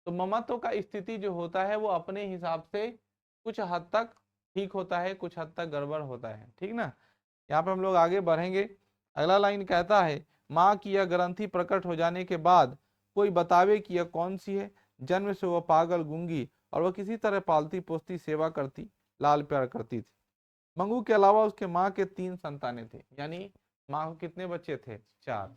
तो ममत्व का स्थिति जो होता है वो अपने हिसाब से कुछ हद तक ठीक होता है, कुछ हद तक गड़बड़ होता है, ठीक ना। यहाँ पे हम लोग आगे बढ़ेंगे। अगला लाइन कहता है, माँ की यह ग्रंथि प्रकट हो जाने के बाद कोई बतावे कि यह कौन सी है। जन्म से वह पागल गूंगी और वह किसी तरह पालती पोसती सेवा करती लाल प्यार करती थी। मंगू के अलावा उसके माँ के 3 संतानें थे, यानी माँ को कितने बच्चे थे? 4।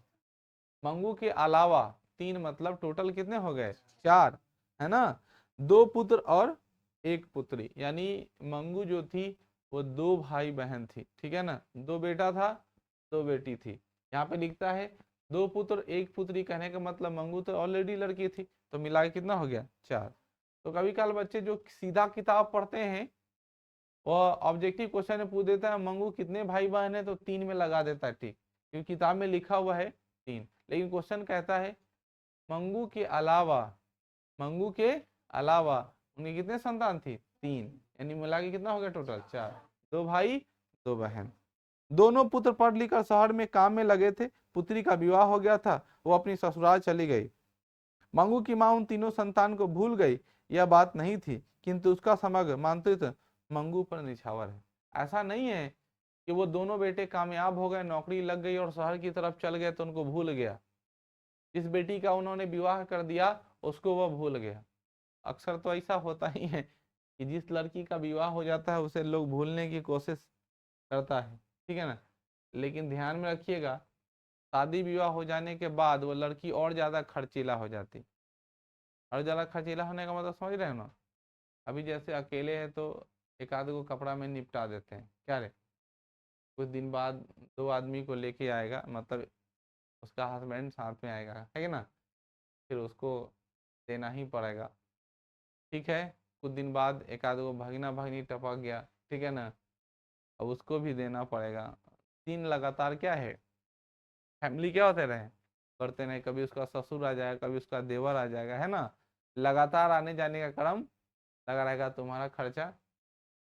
मंगू के अलावा 3 मतलब टोटल कितने हो गए? 4, है ना। 2 पुत्र और 1 पुत्री, यानी मंगू जो थी वो 2 भाई बहन थी, ठीक है ना। 2 बेटा था, 2 बेटी थी। यहाँ पे लिखता है 2 पुत्र 1 पुत्री, कहने का मतलब मंगू तो ऑलरेडी लड़की थी, तो मिला के कितना हो गया? 4। तो कभी कल बच्चे जो सीधा किताब पढ़ते हैं वो ऑब्जेक्टिव क्वेश्चन में पूछ देता है मंगू कितने भाई बहन है, तो 3 में लगा देता है, ठीक, क्योंकि किताब में लिखा हुआ है 3। लेकिन क्वेश्चन कहता है मंगू के अलावा, मंगू के अलावा उनकी कितने संतान थी? 3, यानी मिला के कितना हो गया टोटल? 4। 2 भाई 2 बहन। दोनों पुत्र पढ़ लिख कर शहर में काम में लगे थे। पुत्री का विवाह हो गया था, वो अपनी ससुराल चली गई। मंगू की मां उन तीनों संतान को भूल गई, यह बात नहीं थी, किंतु उसका समग्र मातृत्व मंगू पर निछावर है। ऐसा नहीं है कि वो दोनों बेटे कामयाब हो गए, नौकरी लग गई और शहर की तरफ चल गए तो उनको भूल गया। जिस बेटी का उन्होंने विवाह कर दिया उसको वह भूल गया। अक्सर तो ऐसा होता ही है कि जिस लड़की का विवाह हो जाता है उसे लोग भूलने की कोशिश करता है, ठीक है ना। लेकिन ध्यान में रखिएगा, शादी विवाह हो जाने के बाद वो लड़की और ज्यादा खर्चीला हो जाती। और ज्यादा खर्चीला होने का मतलब समझ रहे हो ना। अभी जैसे अकेले है तो एक आध को कपड़ा में निपटा देते हैं, क्या रे, कुछ दिन बाद 2 आदमी को लेके आएगा, मतलब उसका हस्बैंड साथ में आएगा, है ना, फिर उसको देना ही पड़ेगा, ठीक है। कुछ दिन बाद एक आध को भगना भगनी टपक गया, ठीक है ना, अब उसको भी देना पड़ेगा। 3 लगातार क्या है, फैमिली क्या होते रहे, करते रहे। कभी उसका ससुर आ जाएगा, कभी उसका देवर आ जाएगा, है ना। लगातार आने जाने का क्रम लगा रहेगा। तुम्हारा खर्चा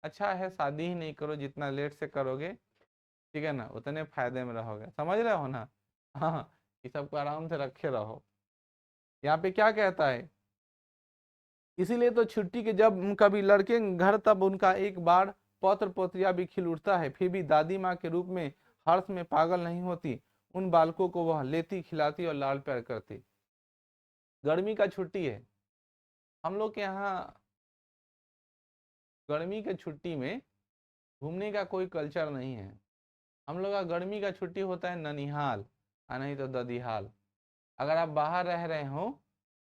अच्छा है शादी ही नहीं करो, जितना लेट से करोगे, ठीक है ना, उतने फायदे में रहोगे, समझ रहे हो ना। हाँ, ये सबको आराम से रखे रहो। यहाँ पे क्या कहता है, इसीलिए तो छुट्टी के जब कभी लड़के घर तब उनका एक बार पौत्र पोत्रिया भी खिल उठता है, फिर भी दादी माँ के रूप में हर्ष में पागल नहीं होती। उन बालकों को वह लेती खिलाती और लाल प्यार करती। गर्मी का छुट्टी है, हम लोग के यहाँ गर्मी के छुट्टी में घूमने का कोई कल्चर नहीं है। हम लोग का गर्मी का छुट्टी होता है ननिहाल और नहीं तो ददीहाल। अगर आप बाहर रह रहे हो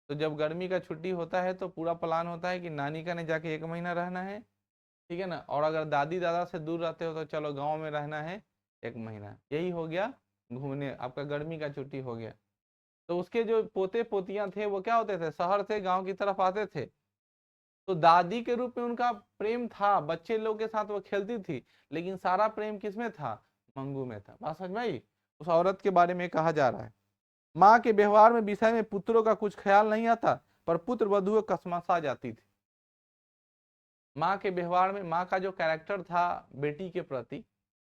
तो जब गर्मी का छुट्टी होता है तो पूरा प्लान होता है कि नानी का ने जाके 1 महीना रहना है, ठीक है ना। और अगर दादी दादा से दूर रहते हो तो चलो गांव में रहना है 1 महीना। यही हो गया घूमने, आपका गर्मी का छुट्टी हो गया। तो उसके जो पोते पोतियां थे वो क्या होते थे, शहर से गांव की तरफ आते थे। तो दादी के रूप में उनका प्रेम था, बच्चे लोग के साथ वो खेलती थी, लेकिन सारा प्रेम किसमें था? मंगू में था। बात समझ में आई? उस औरत के बारे में कहा जा रहा है, माँ के व्यवहार में विषय में पुत्रों का कुछ ख्याल नहीं आता, पर पुत्र वधुएं कसमसा जाती थी। माँ के व्यवहार में, माँ का जो कैरेक्टर था बेटी के प्रति,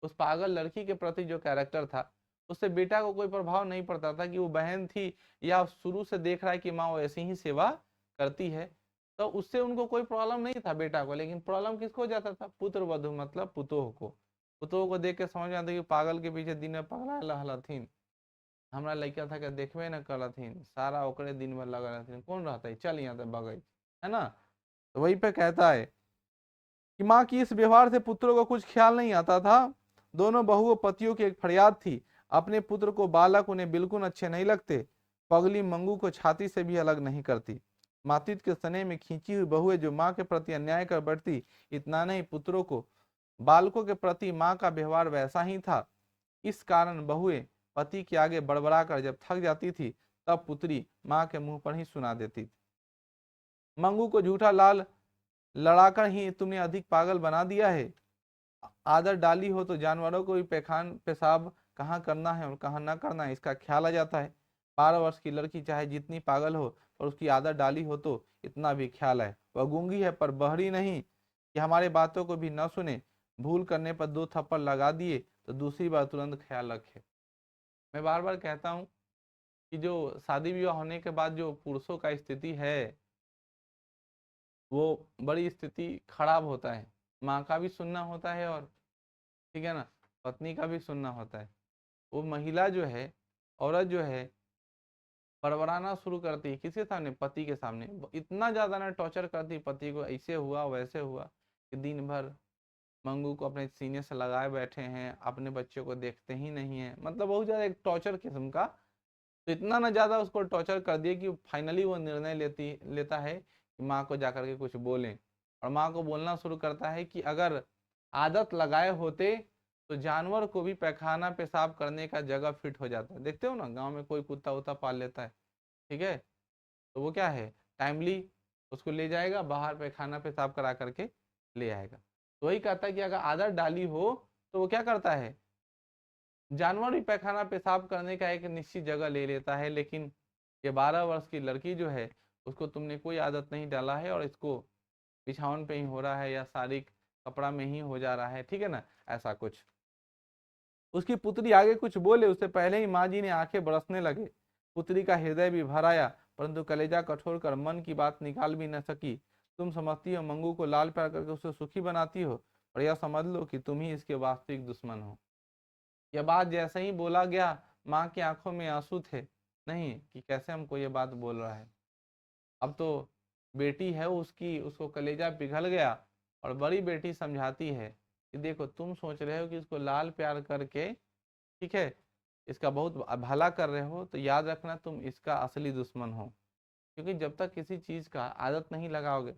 उस पागल लड़की के प्रति जो कैरेक्टर था, उससे बेटा को कोई प्रभाव नहीं पड़ता था कि वो बहन थी या शुरू से देख रहा है कि माँ वो ऐसी ही सेवा करती है, तो उससे उनको कोई प्रॉब्लम नहीं था बेटा को। लेकिन प्रॉब्लम किसको हो जाता था? पुत्र वधु मतलब पुतोह को। पुतोह को देख के समझ में आता कि पागल के पीछे दिन में पगला हलथिन, हमरा लड़का था कि देखबे न करथिन, सारा ओकरे दिन में लगा रहथिन, कौन रहता है, चल यहाँ से भगई, है ना। तो वही पे कहता है कि माँ की इस व्यवहार से पुत्रों को कुछ ख्याल नहीं आता था। दोनों बहुओं पतियों की एक फरियाद थी, अपने पुत्र को बालक उन्हें बिल्कुल अच्छे नहीं लगते। पगली मंगू को छाती से भी अलग नहीं करती। मातृत्व के स्नेह में खींची हुई बहुएं जो माँ के प्रति अन्याय कर बैठती। इतना नहीं, पुत्रों को बालकों के प्रति माँ का व्यवहार वैसा ही था। इस कारण बहुएं पति के आगे बड़बड़ा कर जब थक जाती थी तब पुत्री माँ के मुंह पर ही सुना देती थी, मंगू को झूठा लाल लड़ाकर ही तुमने अधिक पागल बना दिया है। आदत डाली हो तो जानवरों को भी पैखान पेशाब कहाँ करना है और कहाँ ना करना है इसका ख्याल आ जाता है। 12 वर्ष की लड़की चाहे जितनी पागल हो, पर उसकी आदत डाली हो तो इतना भी ख्याल है। वह गूंगी है पर बहरी नहीं कि हमारे बातों को भी न सुने। भूल करने पर 2 थप्पड़ लगा दिए तो दूसरी बार तुरंत ख्याल रखे। मैं बार बार कहता हूँ कि जो शादी विवाह होने के बाद जो पुरुषों का स्थिति है वो बड़ी स्थिति खराब होता है। माँ का भी सुनना होता है और ठीक है ना, पत्नी का भी सुनना होता है। वो महिला जो है, औरत जो है, बड़बड़ाना शुरू करती है किसके सामने? पति के सामने। इतना ज्यादा ना टॉर्चर करती पति को, ऐसे हुआ वैसे हुआ, कि दिन भर मंगू को अपने सीने से लगाए बैठे हैं, अपने बच्चों को देखते ही नहीं है। मतलब बहुत ज्यादा एक टॉर्चर किस्म का। तो इतना ना ज्यादा उसको टॉर्चर कर दिया कि फाइनली वो निर्णय लेता है कि माँ को जाकर के कुछ बोलें। और माँ को बोलना शुरू करता है कि अगर आदत लगाए होते तो जानवर को भी पैखाना पेशाब करने का जगह फिट हो जाता है। देखते हो ना, गांव में कोई कुत्ता उत्ता पाल लेता है, ठीक है, तो वो क्या है, टाइमली उसको ले जाएगा बाहर, पैखाना पेशाब करा करके ले आएगा। तो वही कहता है कि अगर आदत डाली हो तो वो क्या करता है, जानवर भी पैखाना पेशाब करने का एक निश्चित जगह ले लेता है। लेकिन ये 12 वर्ष की लड़की जो है, उसको तुमने कोई आदत नहीं डाला है और इसको बिछावन पे ही हो रहा है या साड़ी कपड़ा में ही हो जा रहा है, ठीक है ना, ऐसा कुछ। उसकी पुत्री आगे कुछ बोले उससे पहले ही माँ जी ने आंखें बरसने लगे। पुत्री का हृदय भी भर आया, परंतु कलेजा कठोर कर मन की बात निकाल भी न सकी। तुम समझती हो मंगू को लाल प्यार करके उसे सुखी बनाती हो, और यह समझ लो कि तुम ही इसके वास्तविक दुश्मन हो। यह बात जैसे ही बोला गया, माँ की आंखों में आंसू थे। नहीं कि कैसे हमको ये बात बोल रहा है। अब तो बेटी है उसकी, उसको कलेजा पिघल गया। और बड़ी बेटी समझाती है कि देखो, तुम सोच रहे हो कि इसको लाल प्यार करके, ठीक है, इसका बहुत भला कर रहे हो, तो याद रखना तुम इसका असली दुश्मन हो। क्योंकि जब तक किसी चीज का आदत नहीं लगाओगे,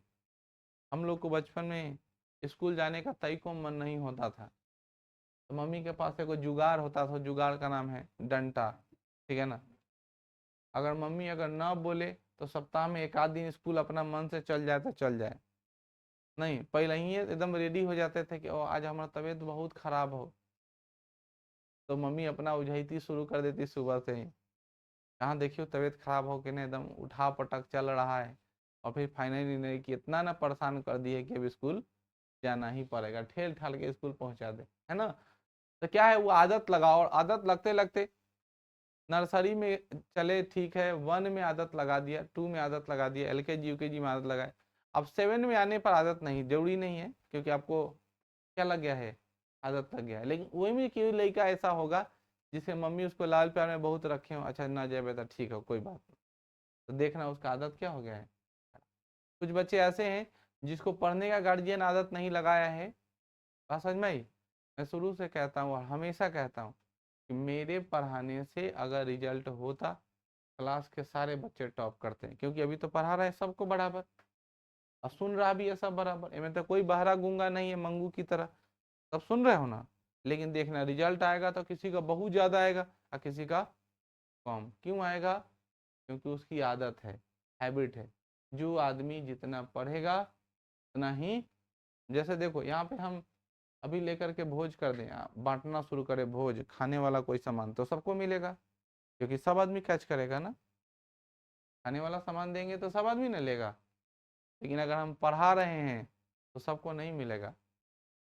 हम लोग को बचपन में स्कूल जाने का तय को मन नहीं होता था, तो मम्मी के पास एक जुगाड़ होता था, जुगाड़ का नाम है डंडा, ठीक है ना। अगर मम्मी अगर ना बोले तो सप्ताह में एक आध दिन स्कूल अपना मन से चल जाए तो चल जाए, नहीं पहले ही एकदम रेडी हो जाते थे कि ओ आज हमारा तबीयत बहुत खराब हो, तो मम्मी अपना उझैती शुरू कर देती सुबह से ही। कहाँ देखियो तबीयत खराब हो के ना एकदम उठा पटक चल रहा है। और फिर फाइनली नहीं कि इतना ना परेशान कर दिए कि अब स्कूल जाना ही पड़ेगा, ठेल ठाल के स्कूल पहुंचा दे, है ना। तो क्या है, वो आदत लगाओ, और आदत लगते लगते नर्सरी में चले, ठीक है, 1 में आदत लगा दिया, 2 में आदत लगा दिया, LKG UKG में आदत लगाए। अब 7 में आने पर आदत नहीं, जरूरी नहीं है, क्योंकि आपको क्या लग गया है, आदत लग गया है। लेकिन वही में क्यों लड़का ऐसा होगा जिसे मम्मी उसको लाल प्यार में बहुत रखे हो, अच्छा ना जाए बेटा ठीक है कोई बात नहीं, तो देखना उसका आदत क्या हो गया है। कुछ बच्चे ऐसे हैं जिसको पढ़ने का गार्जियन आदत नहीं लगाया है। बात समझ में आई? मैं शुरू से कहता हूँ और हमेशा कहता हूँ कि मेरे पढ़ाने से अगर रिजल्ट होता, क्लास के सारे बच्चे टॉप करते हैं, क्योंकि अभी तो पढ़ा रहा है सबको बराबर, और सुन रहा भी है सब बराबर, इनमें तो कोई बहरा गूंगा नहीं है मंगू की तरह, सब सुन रहे हो ना। लेकिन देखना रिजल्ट आएगा तो किसी का बहुत ज्यादा आएगा और किसी का कम। क्यों आएगा? क्योंकि उसकी आदत है, हैबिट है। जो आदमी जितना पढ़ेगा उतना ही, जैसे देखो यहाँ पे हम अभी लेकर के भोज कर दें, बांटना शुरू करें भोज, खाने वाला कोई सामान तो सबको मिलेगा, क्योंकि सब आदमी कैच करेगा ना। खाने वाला सामान देंगे तो सब आदमी ना लेगा। लेकिन अगर हम पढ़ा रहे हैं तो सबको नहीं मिलेगा,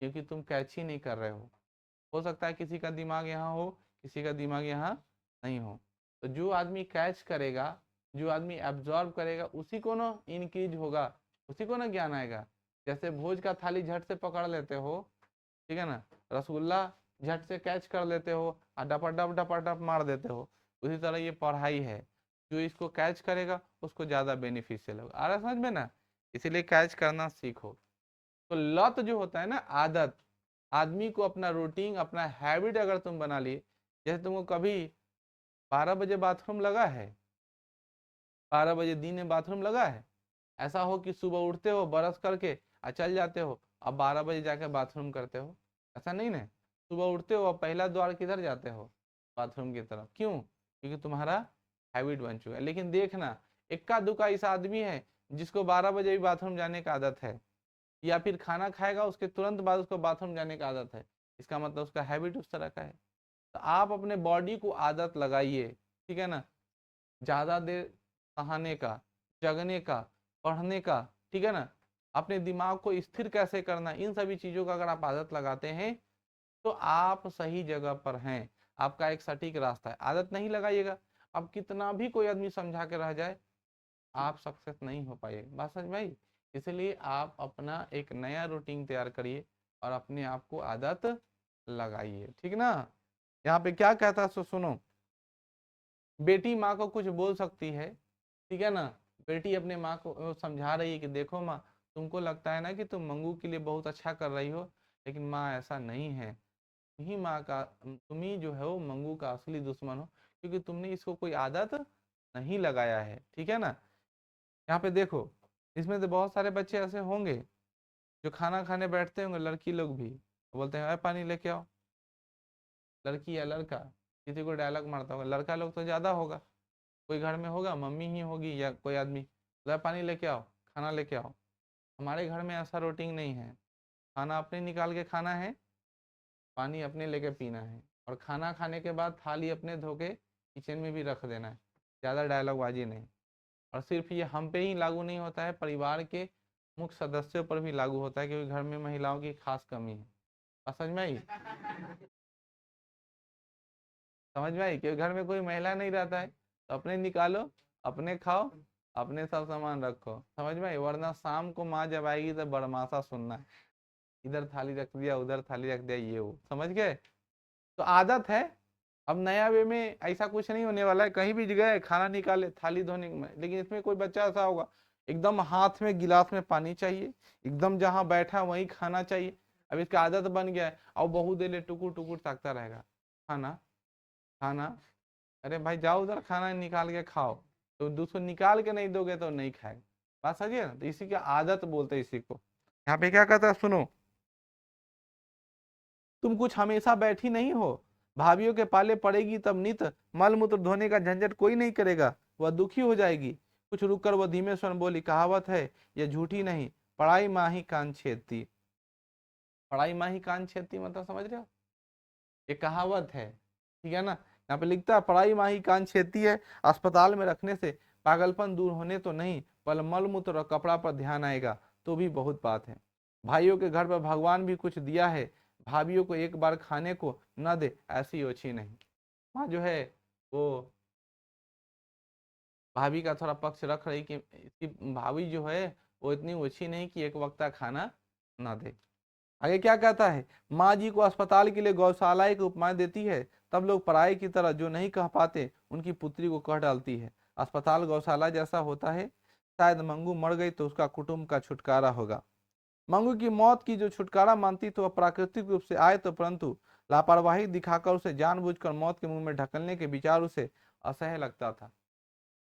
क्योंकि तुम कैच ही नहीं कर रहे हो सकता है किसी का दिमाग यहाँ हो, किसी का दिमाग यहाँ नहीं हो। तो जो आदमी कैच करेगा, जो आदमी एब्जॉर्ब करेगा, उसी को ना इंक्रीज होगा, उसी को ना ज्ञान आएगा। जैसे भोज का थाली झट से पकड़ लेते हो, ठीक है ना, रसगुल्ला झट से कैच कर लेते हो और डपा डप मार देते हो, उसी तरह ये पढ़ाई है। जो इसको कैच करेगा उसको ज्यादा बेनिफिशियल होगा। आ रहा समझ में ना? इसीलिए कैच करना सीखो। तो लत जो होता है ना, आदत, आदमी को अपना रूटीन, अपना हैबिट अगर तुम बना लिए, जैसे तुमको कभी 12 बजे बाथरूम लगा है, 12 बजे दिन में बाथरूम लगा है, ऐसा हो कि सुबह उठते हो ब्रश करके और चल जाते हो, अब 12 बजे जाके बाथरूम करते हो, ऐसा नहीं ना। सुबह उठते हो और पहला द्वार किधर जाते हो? बाथरूम की तरफ। क्यों? क्योंकि तुम्हारा हैबिट बन चुका है। लेकिन देखना, इक्का दुक्का ऐसा आदमी है जिसको 12 बजे भी बाथरूम जाने की आदत है, या फिर खाना खाएगा उसके तुरंत बाद उसको बाथरूम जाने की आदत है, इसका मतलब उसका हैबिट उस तरह का है। तो आप अपने बॉडी को आदत लगाइए, ठीक है ना, ज्यादा देर नहाने का, जगने का, पढ़ने का, ठीक है ना, अपने दिमाग को स्थिर कैसे करना, इन सभी चीजों का अगर आप आदत लगाते हैं तो आप सही जगह पर हैं, आपका एक सटीक रास्ता है। आदत नहीं लगाइएगा, अब कितना भी कोई आदमी समझा के रह जाए, आप सक्सेस नहीं हो पाएगा। बात समझ में आई? इसलिए आप अपना एक नया रूटीन तैयार करिए और अपने आप को आदत लगाइए, ठीक ना। यहाँ पे क्या कहता है सुनो, बेटी माँ को कुछ बोल सकती है, ठीक है ना। बेटी अपने माँ को समझा रही है कि देखो माँ, तुमको लगता है ना कि तुम मंगू के लिए बहुत अच्छा कर रही हो, लेकिन माँ ऐसा नहीं है। तुम ही जो है वो मंगू का असली दुश्मन हो, क्योंकि तुमने इसको कोई आदत नहीं लगाया है, ठीक है ना। यहाँ पे देखो, इसमें तो बहुत सारे बच्चे ऐसे होंगे जो खाना खाने बैठते होंगे, लड़की लोग भी बोलते हैं अरे पानी लेके आओ। लड़की या लड़का किसी को डायलॉग मारता होगा, लड़का लोग तो ज्यादा होगा, कोई घर में होगा, मम्मी ही होगी या कोई आदमी, बोला पानी लेके आओ, खाना लेके आओ। हमारे घर में ऐसा रूटीन नहीं है, खाना अपने निकाल के खाना है, पानी अपने लेके पीना है, और खाना खाने के बाद थाली अपने धो के किचन में भी रख देना है। ज़्यादा डायलॉग बाजी नहीं। और सिर्फ ये हम पे ही लागू नहीं होता है, परिवार के मुख्य सदस्यों पर भी लागू होता है, क्योंकि घर में महिलाओं की खास कमी है। और समझ में आई, समझ में आई, क्योंकि घर में कोई महिला नहीं रहता है, तो अपने निकालो, अपने खाओ, अपने सब सामान रखो, समझ में आई। वरना शाम को माँ जब आएगी तो बड़माशा सुनना है, इधर थाली रख दिया, उधर थाली रख दिया, ये वो, समझ गए। तो आदत है। अब नया वे में ऐसा कुछ नहीं होने वाला है, कहीं भी गए खाना निकाले थाली धोने में, लेकिन इसमें कोई बच्चा ऐसा होगा एकदम हाथ में गिलास में पानी चाहिए, एकदम जहां बैठा वहीं खाना चाहिए। अब इसका आदत बन गया है, और बहुत देर टुकुर टुकुर ताकता रहेगा, खाना खाना। अरे भाई जाओ उधर खाना निकाल के खाओ, तो दूसरो निकाल के नहीं दोगे तो नहीं खाएगा। बात समझिए ना, तो इसी की आदत बोलते हैं इसी को। यहाँ पे क्या कहता है सुनो, तुम कुछ हमेशा बैठी नहीं हो, भाभीियों के पाले पड़ेगी तब नित, मल मूत्र धोने का झंझट कोई नहीं करेगा, वह दुखी हो जाएगी। कुछ रुककर वह धीमे स्वर बोली, कहावत है यह झूठी नहीं, पढ़ाई माँ ही कान छेदती। पढ़ाई माँ ही कान छेदती मतलब समझ रहे हो, ये कहावत है, ठीक है ना। यहाँ पे लिखता है पढ़ाई माँ ही कान छेदती है, अस्पताल में रखने से पागलपन दूर होने तो नहीं, पर मल मूत्र और कपड़ा पर ध्यान आएगा तो भी बहुत बात है। भाइयों के घर पर भगवान भी कुछ दिया है, भाभीियों को एक बार खाने को न दे ऐसी ओछी नहीं। माँ जो है वो भाभी का थोड़ा पक्ष रख रही कि इसकी भाभी जो है वो इतनी ओछी नहीं कि एक वक्त का खाना ना दे। आगे क्या कहता है, माँ जी को अस्पताल के लिए गौशाला की उपमा देती है, तब लोग पराये की तरह जो नहीं कह पाते उनकी पुत्री को कह डालती है। अस्पताल गौशाला जैसा होता है, शायद मंगू मर गई तो उसका कुटुंब का छुटकारा होगा। मंगू की मौत की जो छुटकारा मानती तो वह प्राकृतिक रूप से आए तो, परंतु लापरवाही दिखाकर उसे जानबूझकर मौत के मुंह में ढकलने के विचार उसे असह्य लगता था।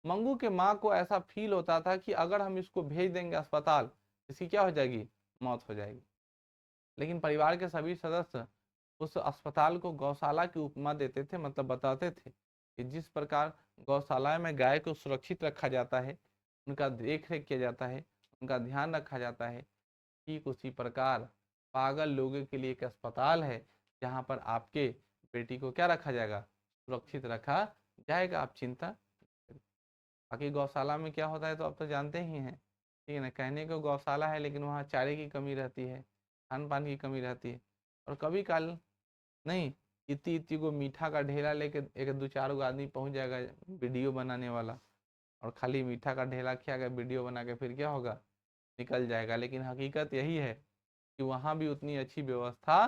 मंगू के माँ को ऐसा फील होता था कि अगर हम इसको भेज देंगे अस्पताल, इसकी क्या हो जाएगी, मौत हो जाएगी। लेकिन परिवार के सभी सदस्य उस अस्पताल को गौशाला की उपमा देते थे, मतलब बताते थे कि जिस प्रकार गौशाला में गाय को सुरक्षित रखा जाता है, उनका देख रेख किया जाता है, उनका ध्यान रखा जाता है, ठीक उसी प्रकार पागल लोगों के लिए एक अस्पताल है, जहाँ पर आपके बेटी को क्या रखा जाएगा, सुरक्षित रखा जाएगा, आप चिंता। बाकी गौशाला में क्या होता है तो आप तो जानते ही हैं, ठीक है ना। कहने को गौशाला है, लेकिन वहाँ चारे की कमी रहती है, खान पान की कमी रहती है। और कभी काल नहीं, इतनी इतनी को मीठा का ढेला लेके एक दो चार गो आदमी पहुंच जाएगा वीडियो बनाने वाला, और खाली मीठा का ढेला खिया के वीडियो बना के फिर क्या होगा, निकल जाएगा। लेकिन हकीकत यही है कि वहां भी उतनी अच्छी व्यवस्था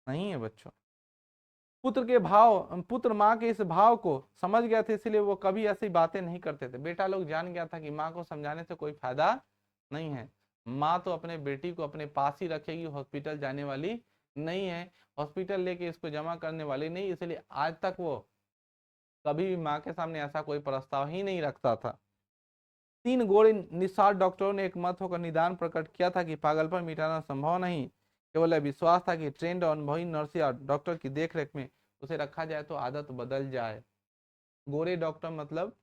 नहीं है बच्चों। पुत्र के भाव, पुत्र माँ के इस भाव को समझ गए थे, इसलिए वो कभी ऐसी बातें नहीं करते थे। बेटा लोग जान गया था कि माँ को समझाने से कोई फायदा नहीं है, माँ तो अपने बेटी को अपने पास ही रखेगी, हॉस्पिटल जाने वाली नहीं है, हॉस्पिटल लेके इसको जमा करने वाली नहीं। इसलिए आज तक वो कभी भी माँ के सामने ऐसा कोई प्रस्ताव ही नहीं रखता था। 3 गोरे निस्सार डॉक्टरों ने एक मत होकर निदान प्रकट किया था कि पागलपन मिटाना संभव नहीं, केवल विश्वास था कि ट्रेंड और अनुभवी नर्स या डॉक्टर की देखरेख में उसे रखा जाए तो आदत बदल जाए। गोरे डॉक्टर मतलब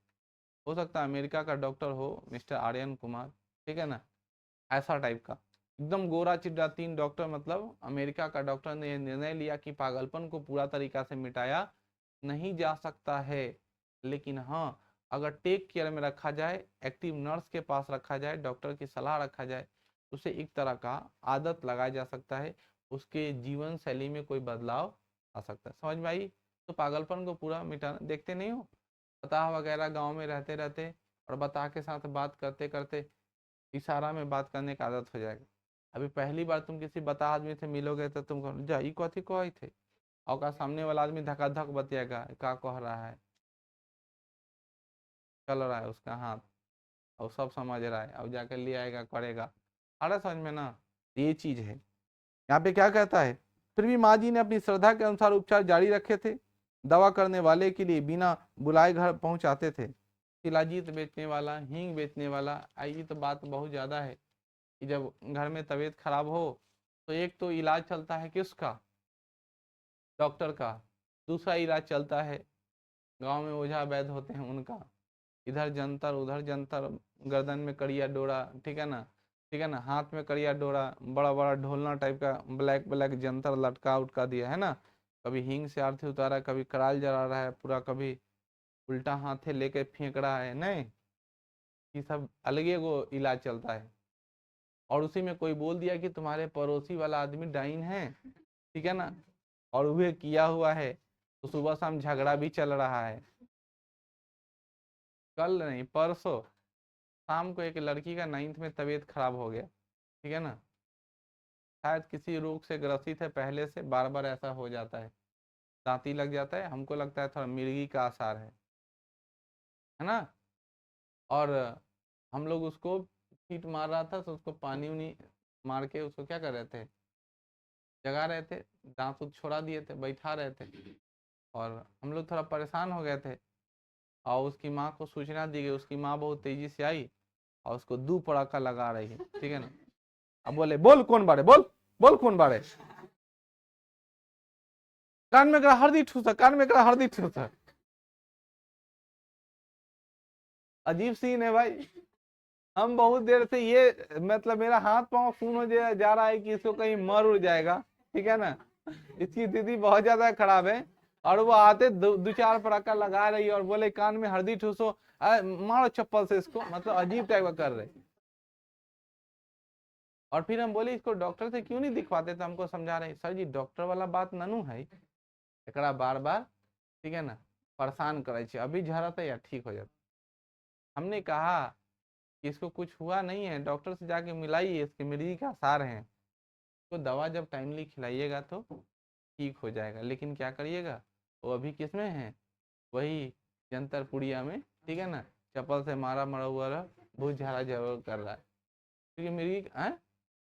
हो सकता है अमेरिका का डॉक्टर हो, मिस्टर आर्यन कुमार, ठीक है ना, ऐसा टाइप का एकदम गोरा चिट्टा 3 डॉक्टर, मतलब अमेरिका का डॉक्टर ने निर्णय लिया कि पागलपन को पूरा तरीका से मिटाया नहीं जा सकता है, लेकिन हाँ अगर टेक केयर में रखा जाए, एक्टिव नर्स के पास रखा जाए, डॉक्टर की सलाह रखा जाए, उसे एक तरह का आदत लगाया जा सकता है, उसके जीवन शैली में कोई बदलाव आ सकता है। समझ में आई। तो पागलपन को पूरा मिटाना, देखते नहीं हो बताह वगैरह गांव में रहते रहते और बताह के साथ बात करते करते इशारा में बात करने की आदत हो जाएगा। अभी पहली बार तुम किसी बता आदमी से मिलोगे तो तुम कहो जा ई कथी कही थे, और का सामने वाला आदमी धक्का धक बतिएगा क्या कह रहा है, चल रहा है उसका हाथ, और सब समझ रहा है, अब जाकर ले आएगा करेगा। आ रहा समझ में ना, ये चीज है। यहाँ पे क्या कहता है, फिर भी माँ जी ने अपनी श्रद्धा के अनुसार उपचार जारी रखे थे। दवा करने वाले के लिए बिना बुलाए घर पहुंचाते थे। शिलाजीत बेचने वाला, हींग बेचने वाला, ये तो बात बहुत ज्यादा है कि जब घर में तबीयत खराब हो तो एक तो इलाज चलता है किसका, डॉक्टर का, दूसरा इलाज चलता है गांव में ओझा वैद्य होते हैं उनका, इधर जंतर उधर जंतर, गर्दन में कड़िया डोरा, ठीक है ना, ठीक है ना, हाथ में कड़िया डोरा, बड़ा बड़ा ढोलना टाइप का ब्लैक ब्लैक जंतर लटका उटका दिया है ना, कभी हींग से आरती उतारा, कभी कराल जला रहा है पूरा, कभी उल्टा हाथे लेके फेंक रहा है, नहीं, ये सब अलगे वो इलाज चलता है। और उसी में कोई बोल दिया कि तुम्हारे पड़ोसी वाला आदमी डाइन है, ठीक है ना, और वह किया हुआ है, तो सुबह शाम झगड़ा भी चल रहा है। कल नहीं परसों शाम को एक लड़की का 9th में तबीयत खराब हो गया, ठीक है ना, शायद किसी रोग से ग्रसित है पहले से, बार बार ऐसा हो जाता है, दांती लग जाता है, हमको लगता है थोड़ा मिर्गी का आसार है ना। और हम लोग उसको फीट मार रहा था तो उसको पानी उनी मार के उसको क्या कर रहे थे, जगा रहे थे, दांत उत छोड़ा दिए थे, बैठा रहे थे, और हम लोग थोड़ा परेशान हो गए थे, और उसकी माँ को सूचना दी गई, उसकी माँ बहुत तेजी से आई और उसको 2 पड़ाका लगा रही है, ठीक है ना। अब बोले बोल कौन बारे, बोल बोल कौन बारे, कान में करा हल्दी ठूसा, कान में करा हल्दी ठूसा। अजीब सीन है भाई। हम बहुत देर से ये मतलब मेरा हाथ पांव खून हो जा रहा है कि इसको कहीं मर उड़ जाएगा, ठीक है ना, इसकी स्थिति बहुत ज्यादा खराब है, और वो आते 2-4 पटाखा लगा रही है और बोले कान में हल्दी ठूसो, मारो चप्पल से इसको, मतलब अजीब टाइप का कर रहे। और फिर हम बोले इसको डॉक्टर से क्यों नहीं दिखवाते, तो हमको समझा रहे सर जी डॉक्टर वाला बात ननू है, एकरा बार बार, ठीक है ना, परेशान करे, अभी झड़ता या ठीक हो जाता। हमने कहा कि इसको कुछ हुआ नहीं है, डॉक्टर से जाके मिलाइए, इसके मिर्गी का आसार है, तो दवा जब टाइमली खिलाइएगा तो ठीक हो जाएगा, लेकिन क्या करिएगा, वो अभी किस में है, वही जंतर पुड़िया में, ठीक है ना, चप्पल से मारा मरा हुआ रहा, बहुत झाड़ा जरूर कर रहा है, क्योंकि मिर्गी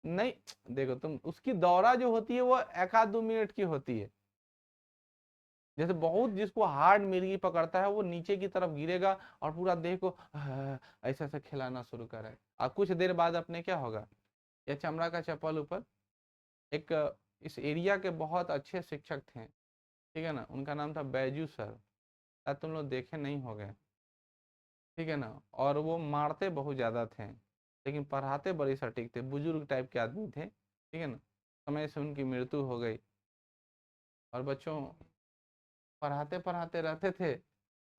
नहीं, देखो तुम उसकी दौरा जो होती है वो 1-2 मिनट की होती है, जैसे बहुत जिसको हार्ड मिर्गी पकड़ता है वो नीचे की तरफ गिरेगा और पूरा देह को ऐसा ऐसा खिलाना शुरू करे, और कुछ देर बाद अपने क्या होगा, या चमड़ा का चप्पल ऊपर। एक इस एरिया के बहुत अच्छे शिक्षक थे, ठीक है ना, उनका नाम था बैजू सर, शायद तुम लोग देखे नहीं हो गए, ठीक है ना, और वो मारते बहुत ज़्यादा थे लेकिन पढ़ाते बड़ी सटीक थे, बुजुर्ग टाइप के आदमी थे, ठीक है ना, समय से उनकी मृत्यु हो गई, और बच्चों पढ़ाते पढ़ाते रहते थे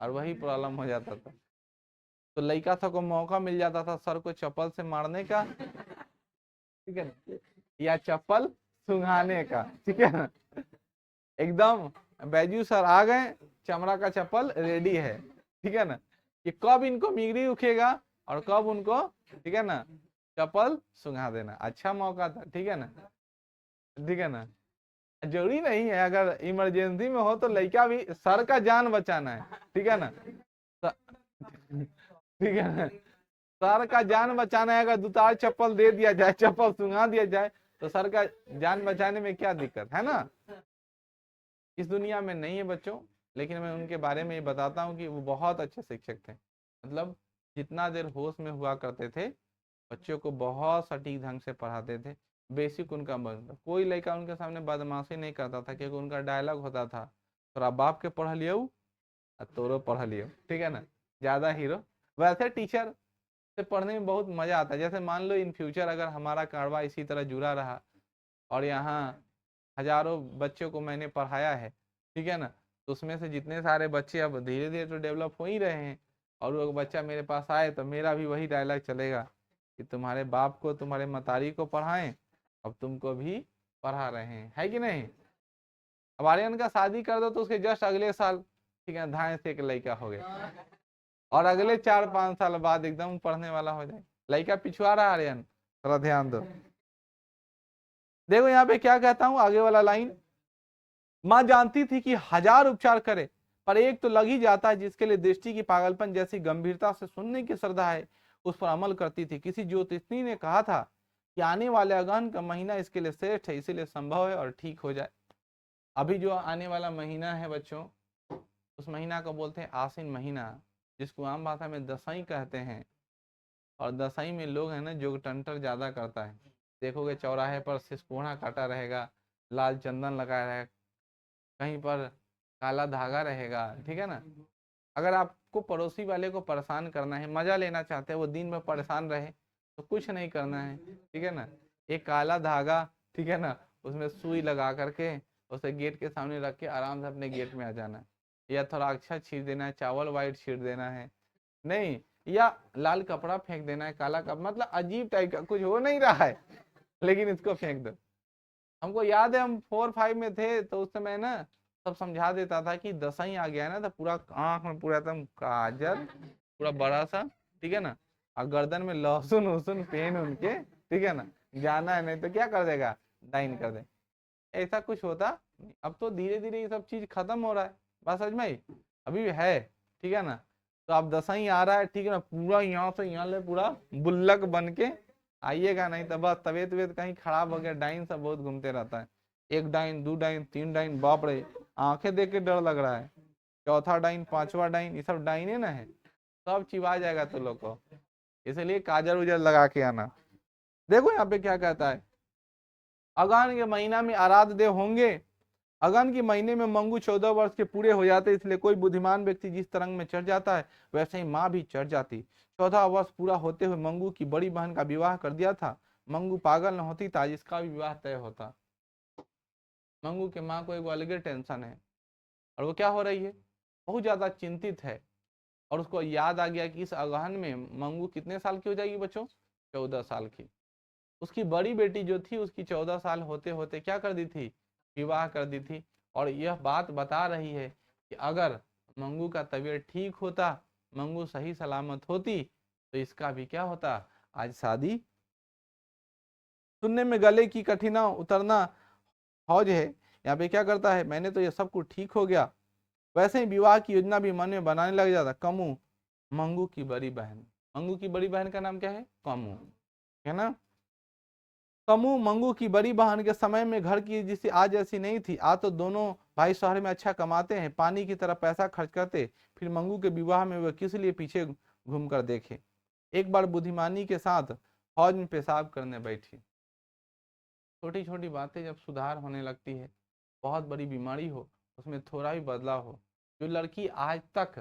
और वही प्रॉब्लम हो जाता था, तो लड़का था को मौका मिल जाता था सर को चप्पल से मारने का, ठीक है ना, या चप्पल सुंघाने का, ठीक है ना, एकदम बैजू सर आ गए, चमड़ा का चप्पल रेडी है, ठीक है ना, कि कब इनको मिगरी उखेगा और कब उनको, ठीक है ना, चप्पल सुंघा देना, अच्छा मौका था, ठीक है ना, ठीक है ना, जरूरी नहीं है, अगर इमरजेंसी में हो तो लड़का भी, सर का जान बचाना है, ठीक है ना, ठीक है ना, सर का जान बचाना है, अगर 2-4 चप्पल दे दिया जाए, चप्पल सुंघा दिया जाए तो सर का जान बचाने में क्या दिक्कत है ना। इस दुनिया में नहीं है बच्चों, लेकिन मैं उनके बारे में ये बताता हूँ कि वो बहुत अच्छे शिक्षक थे, मतलब जितना देर होश में हुआ करते थे बच्चों को बहुत सटीक ढंग से पढ़ाते थे, बेसिक उनका बनता, कोई लड़का उनके सामने बदमाशी नहीं करता था, क्योंकि उनका डायलॉग होता था तोरा बाप के पढ़ लियो तोरो पढ़ लियो, ठीक है ना, ज्यादा हीरो। वैसे टीचर से पढ़ने में बहुत मजा आता है, जैसे मान लो इन फ्यूचर अगर हमारा कारवा इसी तरह जुड़ा रहा और यहाँ हजारों बच्चों को मैंने पढ़ाया है, ठीक है ना, तो उसमें से जितने सारे बच्चे अब धीरे धीरे तो डेवलप हो ही रहे हैं, और वो बच्चा मेरे पास आए तो मेरा भी वही डायलॉग चलेगा कि तुम्हारे बाप को तुम्हारे मतारी को पढ़ाएं, अब तुमको भी पढ़ा रहे हैं, है कि नहीं। अब आर्यन का शादी कर दो तो उसके जस्ट अगले साल, ठीक है, धाए से एक लड़का हो गया, और अगले 4-5 साल बाद एकदम पढ़ने वाला हो जाए, लड़का पिछुआ रहा आर्यन, थोड़ा ध्यान दो। देखो यहाँ पे क्या कहता हूं, आगे वाला लाइन, माँ जानती थी कि 1000 उपचार करे पर एक तो लग ही जाता है, जिसके लिए दृष्टि की पागलपन जैसी गंभीरता से सुनने की श्रद्धा है उस पर अमल करती थी। किसी ज्योतिषी ने कहा था कि आने वाले अगहन का महीना इसके लिए श्रेष्ठ है, इसीलिए संभव है और ठीक हो जाए। अभी जो आने वाला महीना है बच्चों, उस महीना को बोलते हैं आश्विन महीना, जिसको आम भाषा में दसई कहते हैं। और दसई में लोग है ना जोग टंटर ज्यादा करता है, देखोगे चौराहे पर सिसकोना काटा रहेगा, लाल चंदन लगाया रहेगा, कहीं पर काला धागा रहेगा, ठीक है ना। अगर आपको पड़ोसी वाले को परेशान करना है, मजा लेना चाहते हैं, वो दिन भर परेशान रहे, तो कुछ नहीं करना है, ठीक है ना। एक काला धागा, ठीक है ना, उसमें सुई लगा करके उसे गेट के सामने रख के आराम से अपने गेट में आ जाना है। या थोड़ा अच्छा छीट देना है, चावल वाइट छीट देना है, नहीं, या लाल कपड़ा फेंक देना है, काला कपड़ा, मतलब अजीब टाइप का कुछ हो नहीं रहा है, लेकिन इसको फेंक दो। हमको याद है हम 4-5 में थे तो उस समय ना सब समझा देता था कि दसई आ गया ना तो पूरा आंख में पूरा एकदम काजल, पूरा बड़ा सा, ठीक है ना, और गर्दन में लहसुन उसुन पेन उनके, ठीक है ना, जाना है, नहीं तो क्या कर देगा, डाइन कर दे। ऐसा कुछ होता नहीं। अब तो धीरे धीरे ये सब चीज खत्म हो रहा है, बात समझ में आई, अभी भी है, ठीक है ना। तो अब दसई आ रहा है, ठीक है ना, पूरा यहाँ से यहाँ ले पूरा बुल्लक बन के आइएगा, नहीं तो बस तबियत तबियत कहीं खराब हो गया, डाइन सब बहुत घूमते रहता है, 1 डाइन 2 डाइन 3 डाइन, बाप रे, आंखें देख के डर लग रहा है, चौथा डाइन 5वां डाइन, ये सब डाइन है ना, है सब चिवा जाएगा तो लोग को, इसलिए काजल उजल लगा के आना। देखो यहाँ पे क्या कहता है, अगहन के महीना में आराध्य देव होंगे। अगहन के महीने में मंगू 14 वर्ष के पूरे हो जाते, इसलिए कोई बुद्धिमान व्यक्ति जिस तरंग में चढ़ जाता है वैसे ही माँ भी चढ़ जाती। 14 वर्ष पूरा होते हुए मंगू की बड़ी बहन का विवाह कर दिया था। मंगू पागल न होती था, जिसका भी विवाह तय होता। मंगू के माँ को एक अलग टेंशन है, और वो क्या हो रही है, बहुत ज्यादा चिंतित है, और उसको याद आ गया कि इस अगहन में मंगू कितने साल की हो जाएगी बच्चों, 14 साल की। उसकी बड़ी बेटी जो थी उसकी 14 साल होते होते क्या कर दी थी, विवाह कर दी थी। और यह बात बता रही है कि अगर मंगू का तबीयत ठीक होता, मंगू सही सलामत होती, तो इसका भी क्या होता, आज शादी। सुनने में गले की कठिना उतरना हौज है, यहाँ पे क्या करता है, मैंने तो ये सब कुछ ठीक हो गया, वैसे ही विवाह की योजना भी मन में बनाने लग जाता। कमू मंगू की बड़ी बहन, मंगू की बड़ी बहन का नाम क्या है, कमू, है ना। कमू मंगू की बड़ी बहन के समय में घर की जिसे आज जैसी नहीं थी। आज तो दोनों भाई शहर में अच्छा कमाते हैं, पानी की तरह पैसा खर्च करते। फिर मंगू के विवाह में वह किस लिए पीछे घूम कर देखे। एक बार बुद्धिमानी के साथ हौज में पेशाब करने बैठी। छोटी छोटी बातें जब सुधार होने लगती है, बहुत बड़ी बीमारी हो उसमें थोड़ा भी बदलाव हो। जो लड़की आज तक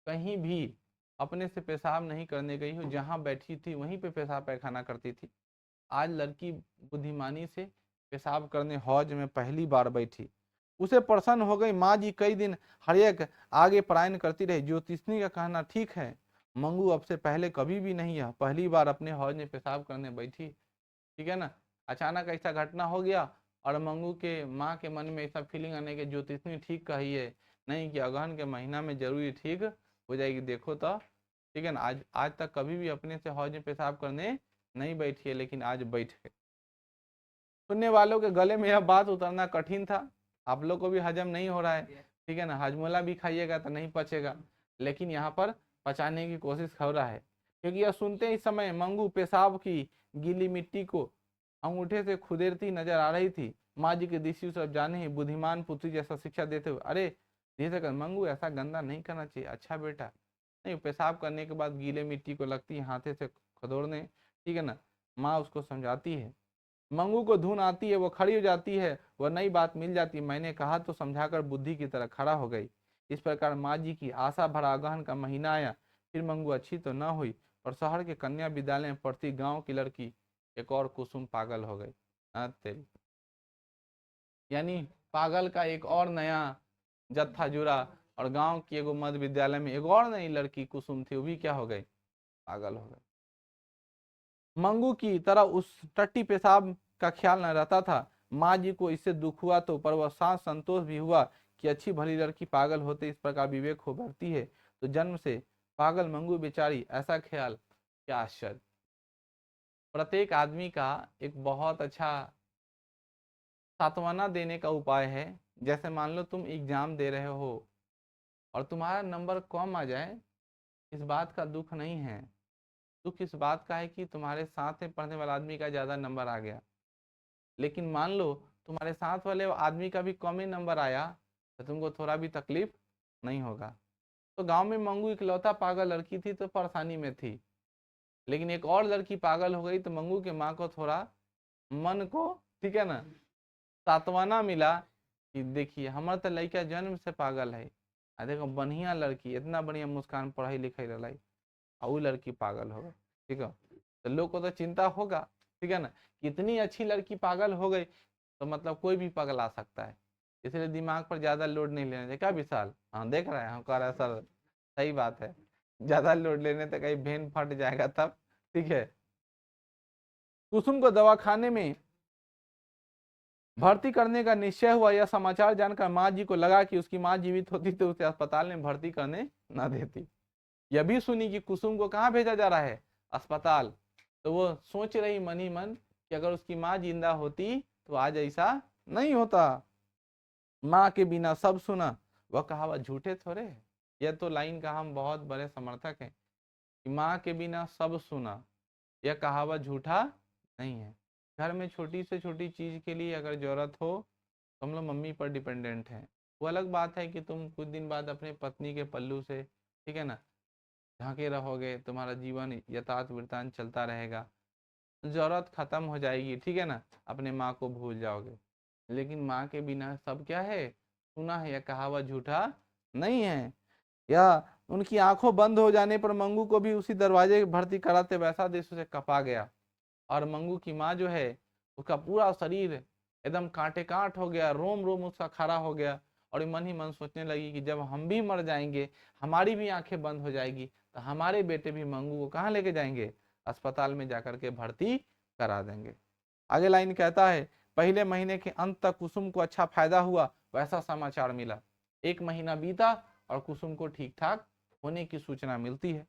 कहीं भी अपने से पेशाब नहीं करने गई हो, जहाँ बैठी थी वहीं पे पेशाब पैखाना करती थी, आज लड़की बुद्धिमानी से पेशाब करने हौज में पहली बार बैठी। उसे प्रसन्न हो गई। माँ जी कई दिन हर एक आगे पलायन करती रही। ज्योतिषनी का कहना ठीक है, मंगू अब से पहले कभी भी नहीं है, पहली बार अपने हौज में पेशाब करने बैठी, ठीक है ना। अचानक ऐसा घटना हो गया और मंगू के माँ के मन में ऐसा फीलिंग आने के ज्योतिषनी ठीक कही है, नहीं कि अगहन के महीना में जरूरी ठीक हो जाएगी, देखो तो, ठीक है ना। आज आज तक कभी भी अपने से हौज में पेशाब करने नहीं बैठी है, लेकिन आज बैठ गए। सुनने वालों के गले में यह बात उतरना कठिन था। आप लोग को भी हजम नहीं हो रहा है, ठीक है ना, हजमोला भी खाइएगा तो नहीं पचेगा, लेकिन यहाँ पर पचाने की कोशिश हो रहा है, क्योंकि यह सुनते ही समय मंगू पेशाब की गीली मिट्टी को अंगूठे से खुदेरती नजर आ रही थी। माँ जी के दृष्टि सब जाने ही बुद्धिमान पुत्री जैसा शिक्षा देते हुए, अरे धीरे कर मंगू, ऐसा गंदा नहीं करना चाहिए, अच्छा बेटा, नहीं, पेशाब करने के बाद गीले मिट्टी को लगती है हाथे से खदोड़ने, ठीक है ना। माँ उसको समझाती है। मंगू को धुन आती है, वो खड़ी हो जाती है, वह नई बात मिल जाती, मैंने कहा तो समझाकर बुद्धि की तरह खड़ा हो गई। इस प्रकार माँ जी की आशा भरा अगहन का महीना आया। फिर मंगू अच्छी तो न हुई, पर शहर के कन्या विद्यालय में पढ़ती गांव की लड़की एक और कुसुम पागल हो गई। तेरी, यानी पागल का एक और नया जत्था जुड़ा, और गांव की एगो मध्य विद्यालय में एक और नई लड़की कुसुम थी, वो भी क्या हो गई, पागल हो गई। मंगू की तरह उस टट्टी पेशाब का ख्याल न रहता था। माँ जी को इससे दुख हुआ तो, पर वह साथ संतोष भी हुआ कि अच्छी भली लड़की पागल होते इस प्रकार विवेक हो बढ़ती है, तो जन्म से पागल मंगू बेचारी, ऐसा ख्याल, क्या आश्चर्य। प्रत्येक आदमी का एक बहुत अच्छा सांत्वना देने का उपाय है। जैसे मान लो तुम एग्जाम दे रहे हो और तुम्हारा नंबर कम आ जाए, इस बात का दुख नहीं है। दुख इस बात का है कि तुम्हारे साथ में पढ़ने वाला आदमी का ज़्यादा नंबर आ गया। लेकिन मान लो तुम्हारे साथ वाले आदमी का भी कम ही नंबर आया तो तुमको थोड़ा भी तकलीफ नहीं होगा। तो गांव में मंगू इकलौता पागल लड़की थी तो परेशानी में थी। लेकिन एक और लड़की पागल हो गई तो मंगू के माँ को थोड़ा मन को, ठीक है ना, सांत्वना मिला कि देखिए हमारा तो लड़का जन्म से पागल है। देखो बढ़िया लड़की, इतना बढ़िया मुस्कान, पढ़ाई लिखाई रही, और वो लड़की पागल हो गई। ठीक है, तो लोग को तो चिंता होगा, ठीक है ना, कितनी अच्छी लड़की पागल हो गई, तो मतलब कोई भी पागल आ सकता है। इसलिए दिमाग पर ज्यादा लोड नहीं लेना चाहिए। क्या विशाल, हाँ देख रहे हैं, हम कह रहे हैं सर सही बात है, ज्यादा लोड लेने तो कहीं भेन फट जाएगा तब। ठीक है। कुसुम को दवाखाने में भर्ती करने का निश्चय हुआ। यह समाचार जानकर माँ जी को लगा कि उसकी माँ जीवित होती तो उसे अस्पताल में भर्ती करने न देती। यह भी सुनी कि कुसुम को कहाँ भेजा जा रहा है, अस्पताल। तो वो सोच रही मन ही मन कि अगर उसकी माँ जिंदा होती तो आज ऐसा नहीं होता। माँ के बिना सब सुना, वह कहावत झूठे थोड़े है। यह तो लाइन का हम बहुत बड़े समर्थक हैं कि माँ के बिना सब सुना, यह कहावत झूठा नहीं है। घर में छोटी से छोटी चीज के लिए अगर जरूरत हो तो हम लोग मम्मी पर डिपेंडेंट हैं। वो अलग बात है कि तुम कुछ दिन बाद अपने पत्नी के पल्लू से, ठीक है ना, ढके रहोगे, तुम्हारा जीवन यथार्थ वृतांत चलता रहेगा, जरूरत खत्म हो जाएगी, ठीक है ना, अपने माँ को भूल जाओगे। लेकिन माँ के बिना सब क्या है, सुना है, यह कहावत झूठा नहीं है। या उनकी आंखों बंद हो जाने पर मंगू को भी उसी दरवाजे भर्ती कराते वैसा देश उसे कपा गया। और मंगू की माँ जो है उसका पूरा शरीर एकदम कांटे कांट हो गया, रोम रोम उसका खड़ा हो गया। और मन ही मन सोचने लगी कि जब हम भी मर जाएंगे, हमारी भी आंखें बंद हो जाएगी, तो हमारे बेटे भी मंगू को कहाँ लेके जाएंगे, अस्पताल में जाकर के भर्ती करा देंगे। आगे लाइन कहता है, पहले महीने के अंत तक कुसुम को अच्छा फायदा हुआ, वैसा समाचार मिला। एक महीना बीता और कुसुम को ठीक ठाक होने की सूचना मिलती है।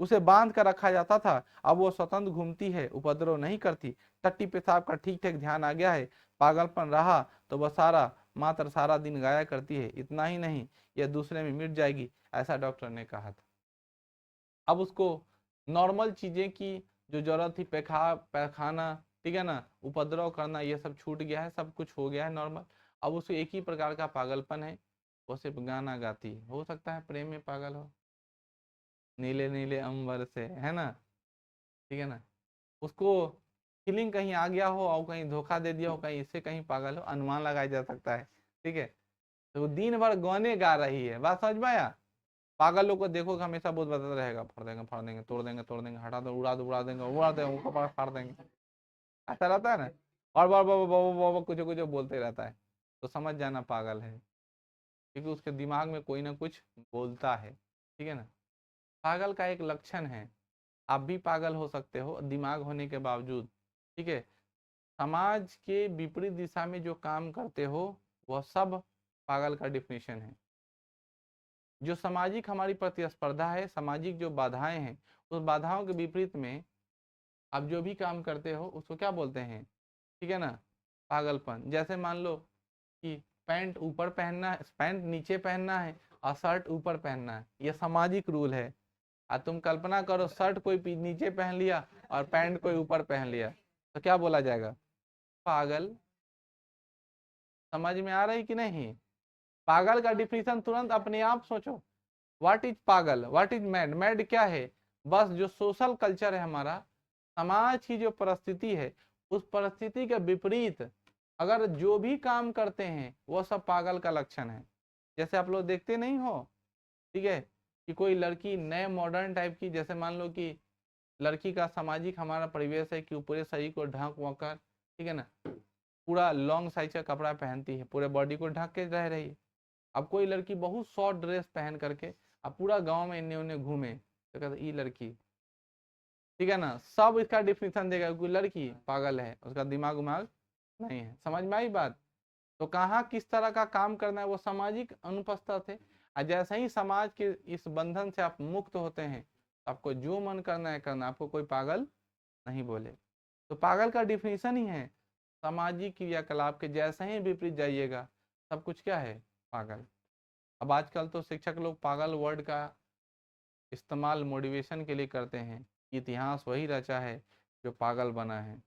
उसे बांध कर रखा जाता था, अब वो स्वतंत्र घूमती है, उपद्रव नहीं करती, टट्टी पेशाब का ठीक ठीक ध्यान आ गया है। पागलपन रहा तो वह मात्र सारा दिन गाया करती है। इतना ही नहीं, यह दूसरे में मिट जाएगी, ऐसा डॉक्टर ने कहा था। अब उसको नॉर्मल चीजें की जो जरूरत थी, पैखाना, ठीक है ना, उपद्रव करना, ये सब छूट गया है, सब कुछ हो गया है नॉर्मल। अब उसको एक ही प्रकार का पागलपन है, वो सिर्फ गाना गाती है। हो सकता है प्रेम में पागल हो, नीले नीले अंबर से, है ना, ठीक है ना, उसको फीलिंग कहीं आ गया हो और कहीं धोखा दे दिया हो, कहीं इससे कहीं पागल हो, अनुमान लगाया जा सकता है। ठीक है, तो वो दिन भर गाने गा रही है, बात समझ में आया। पागल लोग को देखो हमेशा बहुत बताता रहेगा, फाड़ देंगे, तोड़ देंगे, हटा दो, उड़ा देंगे, कपड़ा फाड़ देंगे, ऐसा रहता है ना। और बाबा बाबा बाबा कुछ कुछ बोलते रहता है, तो समझ जाना पागल है, क्योंकि उसके दिमाग में कोई ना कुछ बोलता है। ठीक है ना, पागल का एक लक्षण है, आप भी पागल हो सकते हो दिमाग होने के बावजूद। ठीक है, समाज के विपरीत दिशा में जो काम करते हो वह सब पागल का डिफिनेशन है। जो सामाजिक हमारी प्रतिस्पर्धा है, सामाजिक जो बाधाएं हैं, उस बाधाओं के विपरीत में आप जो भी काम करते हो उसको क्या बोलते हैं, ठीक है ना, पागलपन। जैसे मान लो कि पैंट ऊपर पहनना है, पैंट नीचे पहनना है और शर्ट ऊपर पहनना है, यह सामाजिक रूल है। और तुम कल्पना करो शर्ट कोई नीचे पहन लिया और पैंट कोई ऊपर पहन लिया, तो क्या बोला जाएगा, पागल। समझ में आ रही कि नहीं। पागल का डिफिनेशन तुरंत अपने आप सोचो, व्हाट इज पागल, व्हाट इज मैड। मैड क्या है, बस जो सोशल कल्चर है हमारा, समाज की जो परिस्थिति है, उस परिस्थिति के विपरीत अगर जो भी काम करते हैं वो सब पागल का लक्षण है। जैसे आप लोग देखते नहीं हो, ठीक है, कि कोई लड़की नए मॉडर्न टाइप की, जैसे मान लो कि लड़की का सामाजिक हमारा परिवेश है कि पूरे शरीर को ढक वक कर, ठीक है ना, पूरा लॉन्ग साइज का कपड़ा पहनती है, पूरे बॉडी को ढक के रह रही है। अब कोई लड़की बहुत शॉर्ट ड्रेस पहन करके अब पूरा गांव में इन्हें उन्हें घूमे, तो कहते ये लड़की, ठीक है ना, सब इसका डिफिनेशन देगा, कोई लड़की पागल है, उसका दिमाग उमाग नहीं है। समझ में आई बात। तो कहाँ किस तरह का काम करना है वो सामाजिक अनुपस्थित है। और जैसे ही समाज के इस बंधन से आप मुक्त होते हैं, आपको जो मन करना है करना, आपको कोई पागल नहीं बोले। तो पागल का डिफिनीशन ही है सामाजिक क्रियाकलाप के जैसे ही विपरीत जाइएगा सब कुछ क्या है, पागल। अब आजकल तो शिक्षक लोग पागल वर्ड का इस्तेमाल मोटिवेशन के लिए करते हैं। इतिहास वही रचा है जो पागल बना है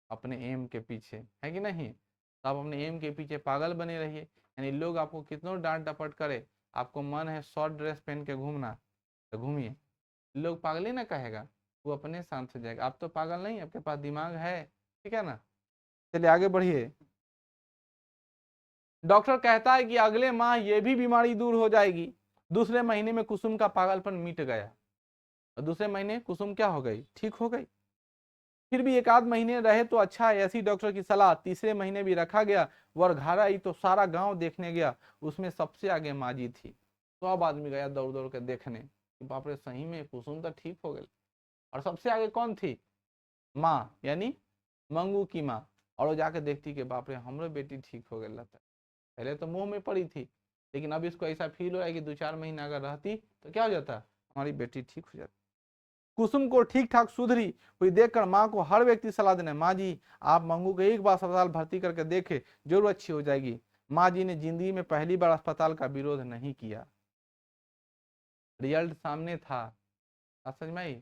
अपने एम के पीछे, है कि नहीं। तो आप अपने एम के पीछे पागल बने रहिए। यानी लोग आपको कितना डांट डपट करे, आपको मन है शॉर्ट ड्रेस पहन के घूमना तो घूमिए, लोग पागल ही ना कहेगा, वो अपने शांत हो जाएगा। आप तो पागल नहीं, आपके पास दिमाग है, ठीक है ना। चलिए आगे बढ़िए। डॉक्टर कहता है कि अगले माह ये भी बीमारी दूर हो जाएगी। दूसरे महीने में कुसुम का पागलपन मिट गया और दूसरे महीने कुसुम क्या हो गई, ठीक हो गई। फिर भी एक आध महीने रहे तो अच्छा है, ऐसी डॉक्टर की सलाह। तीसरे महीने भी रखा गया। वह घर आई तो सारा गांव देखने गया, उसमें सबसे आगे माँ जी थी। तो अब आदमी गया दौड़ दौड़ के देखने कि बाप रे सही में कुसुम तो ठीक हो गई। और सबसे आगे कौन थी, माँ, यानी मंगू की माँ। और वो जाके देखती कि बाप रे हमरो बेटी ठीक हो गई लगता। पहले तो मुंह में पड़ी थी, लेकिन अब इसको ऐसा फील हो रहा है कि 2-4 महीना अगर रहती तो क्या हो जाता, हमारी बेटी ठीक हो जाती। कुसुम को ठीक ठाक सुधरी हुई देखकर माँ को हर व्यक्ति सलाह देने, माँ जी आप मंगू को एक बार अस्पताल भर्ती करके देखे, जरूर अच्छी हो जाएगी। माँ जी ने जिंदगी में पहली बार अस्पताल का विरोध नहीं किया। रिजल्ट सामने था, आप समझ में आई।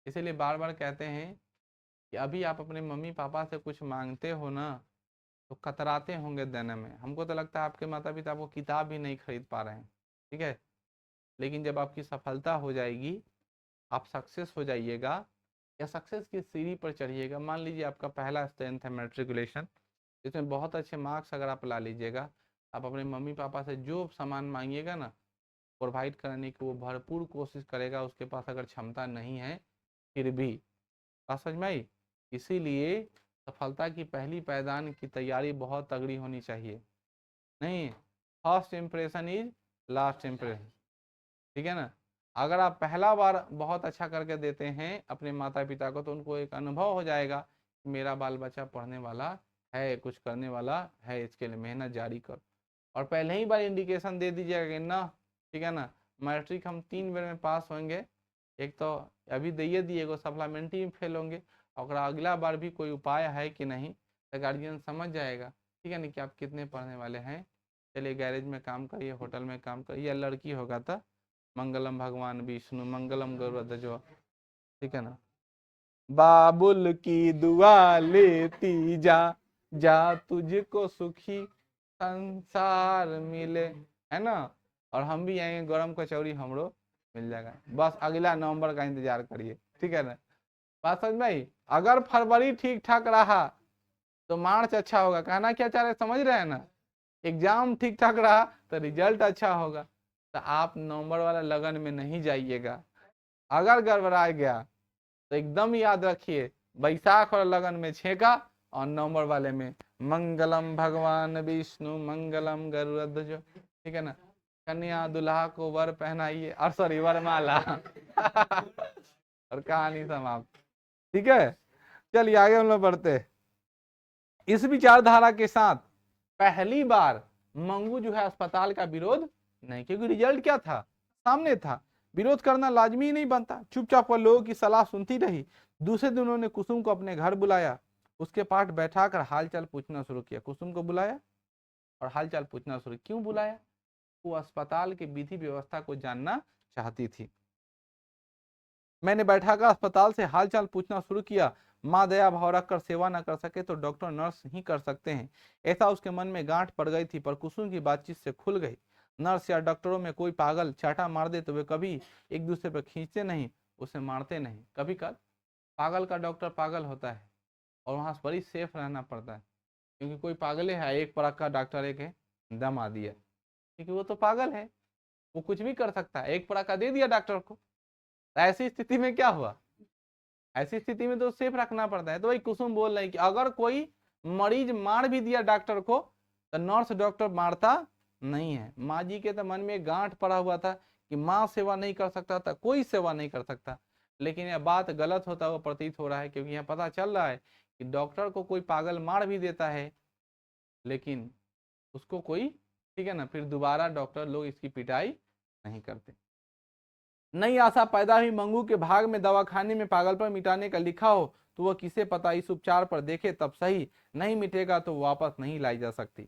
इसीलिए बार बार कहते हैं कि अभी आप अपने मम्मी पापा से कुछ मांगते हो ना तो कतराते होंगे देने में। हमको तो लगता है आपके माता पिता आपको किताब भी नहीं खरीद पा रहे हैं, ठीक है। लेकिन जब आपकी सफलता हो जाएगी, आप सक्सेस हो जाइएगा या सक्सेस की सीढ़ी पर चढ़िएगा, मान लीजिए आपका पहला स्ट्रेंथ है मैट्रिकुलेशन, इसमें बहुत अच्छे मार्क्स अगर आप ला लीजिएगा, आप अपने मम्मी पापा से जो सामान मांगिएगा ना प्रोवाइड कराने की वो भरपूर कोशिश करेगा, उसके पास अगर क्षमता नहीं है फिर भी। बात समझ में आई। इसीलिए सफलता की पहली पैदान की तैयारी बहुत तगड़ी होनी चाहिए। नहीं, first impression is last impression, ठीक है ना। अगर आप पहला बार बहुत अच्छा करके देते हैं अपने माता पिता को तो उनको एक अनुभव हो जाएगा कि मेरा बाल बच्चा पढ़ने वाला है, कुछ करने वाला है, इसके लिए मेहनत जारी कर। और पहले ही बार इंडिकेशन दे दीजिएगा कि ना, ठीक है ना, मैट्रिक हम 3 बार में पास होंगे, एक तो अभी दिए दिएगा सप्लीमेंट्री में फेल होंगे, अगर अगला बार भी कोई उपाय है कि नहीं तो गार्जियन समझ जाएगा, ठीक है ना, कि आप कितने पढ़ने वाले हैं। चलिए गैरेज में काम करिए, होटल में काम करिए, या लड़की होगा तो मंगलम भगवान विष्णु मंगलम गरुड़, ठीक है ना। बाबुल की दुआ लेती जा, जा तुझको सुखी संसार मिले, है ना। और हम भी आएंगे गरम कचौड़ी हमरो मिल जाएगा, बस अगला नवंबर का इंतजार करिए, ठीक है ना। बात समझ में आई। अगर फरवरी ठीक ठाक रहा तो मार्च अच्छा होगा, कहना क्या चाह रहे समझ रहे हैं ना। एग्जाम ठीक ठाक रहा तो रिजल्ट अच्छा होगा। तो आप नवंबर वाला लगन में नहीं जाइएगा। अगर गड़बड़ा गया तो एकदम याद रखिए, बैसाख और लगन में छेका और नवंबर वाले में मंगलम भगवान विष्णु मंगलम गरुड़, ठीक है ना। कन्या दुल्हा को वर पहनाइए, और सॉरी वरमाला और कहानी समाप्त, ठीक है। चलिए आगे हम लोग बढ़ते। इस विचारधारा के साथ पहली बार मंगू जो है अस्पताल का विरोध नहीं, क्योंकि रिजल्ट क्या था, सामने था। विरोध करना लाजमी नहीं बनता, चुपचाप वह लोगों की सलाह सुनती रही। दूसरे दिन उन्होंने कुसुम को अपने घर बुलाया, उसके पास बैठाकर हालचाल पूछना शुरू किया। कुसुम को बुलाया और हालचाल पूछना शुरू, क्यों बुलाया, वो अस्पताल की विधि व्यवस्था को जानना चाहती थी। मैंने बैठाकर अस्पताल से हालचाल पूछना शुरू किया। माँ दया भाव रखकर सेवा न कर सके तो डॉक्टर नर्स ही कर सकते हैं, ऐसा उसके मन में गांठ पड़ गई थी। पर कुसुम की बातचीत से खुल गई। नर्स या डॉक्टरों में कोई पागल चाटा मार दे तो वे कभी एक दूसरे पर खींचते नहीं, उसे मारते नहीं। कभी कल पागल का डॉक्टर पागल होता है और वहां बड़ी सेफ रहना पड़ता है, क्योंकि कोई पागल है, एक परख का डॉक्टर एक है दम आ दिया, क्योंकि वो तो पागल है, वो कुछ भी कर सकता है, एक परख का दे दिया डॉक्टर को। ऐसी स्थिति में क्या हुआ, ऐसी स्थिति में तो सेफ रखना पड़ता है। तो वही कुसुम बोल रही कि अगर कोई मरीज मार भी दिया डॉक्टर को तो नर्स डॉक्टर मारता नहीं है। माँ जी के तो मन में गांठ पड़ा हुआ था कि माँ सेवा नहीं कर सकता था, कोई सेवा नहीं कर सकता। लेकिन यह बात गलत होता हुआ प्रतीत हो रहा है, क्योंकि यहाँ पता चल रहा है कि डॉक्टर को कोई पागल मार भी देता है लेकिन उसको कोई, ठीक है ना, फिर दोबारा डॉक्टर लोग इसकी पिटाई नहीं करते। नई आशा पैदा हुई मंगू के भाग में दवाखाने में पागलपन मिटाने का लिखा हो तो वह किसे पता इस उपचार पर देखे तब सही, नहीं मिटेगा तो वापस नहीं लाई जा सकती।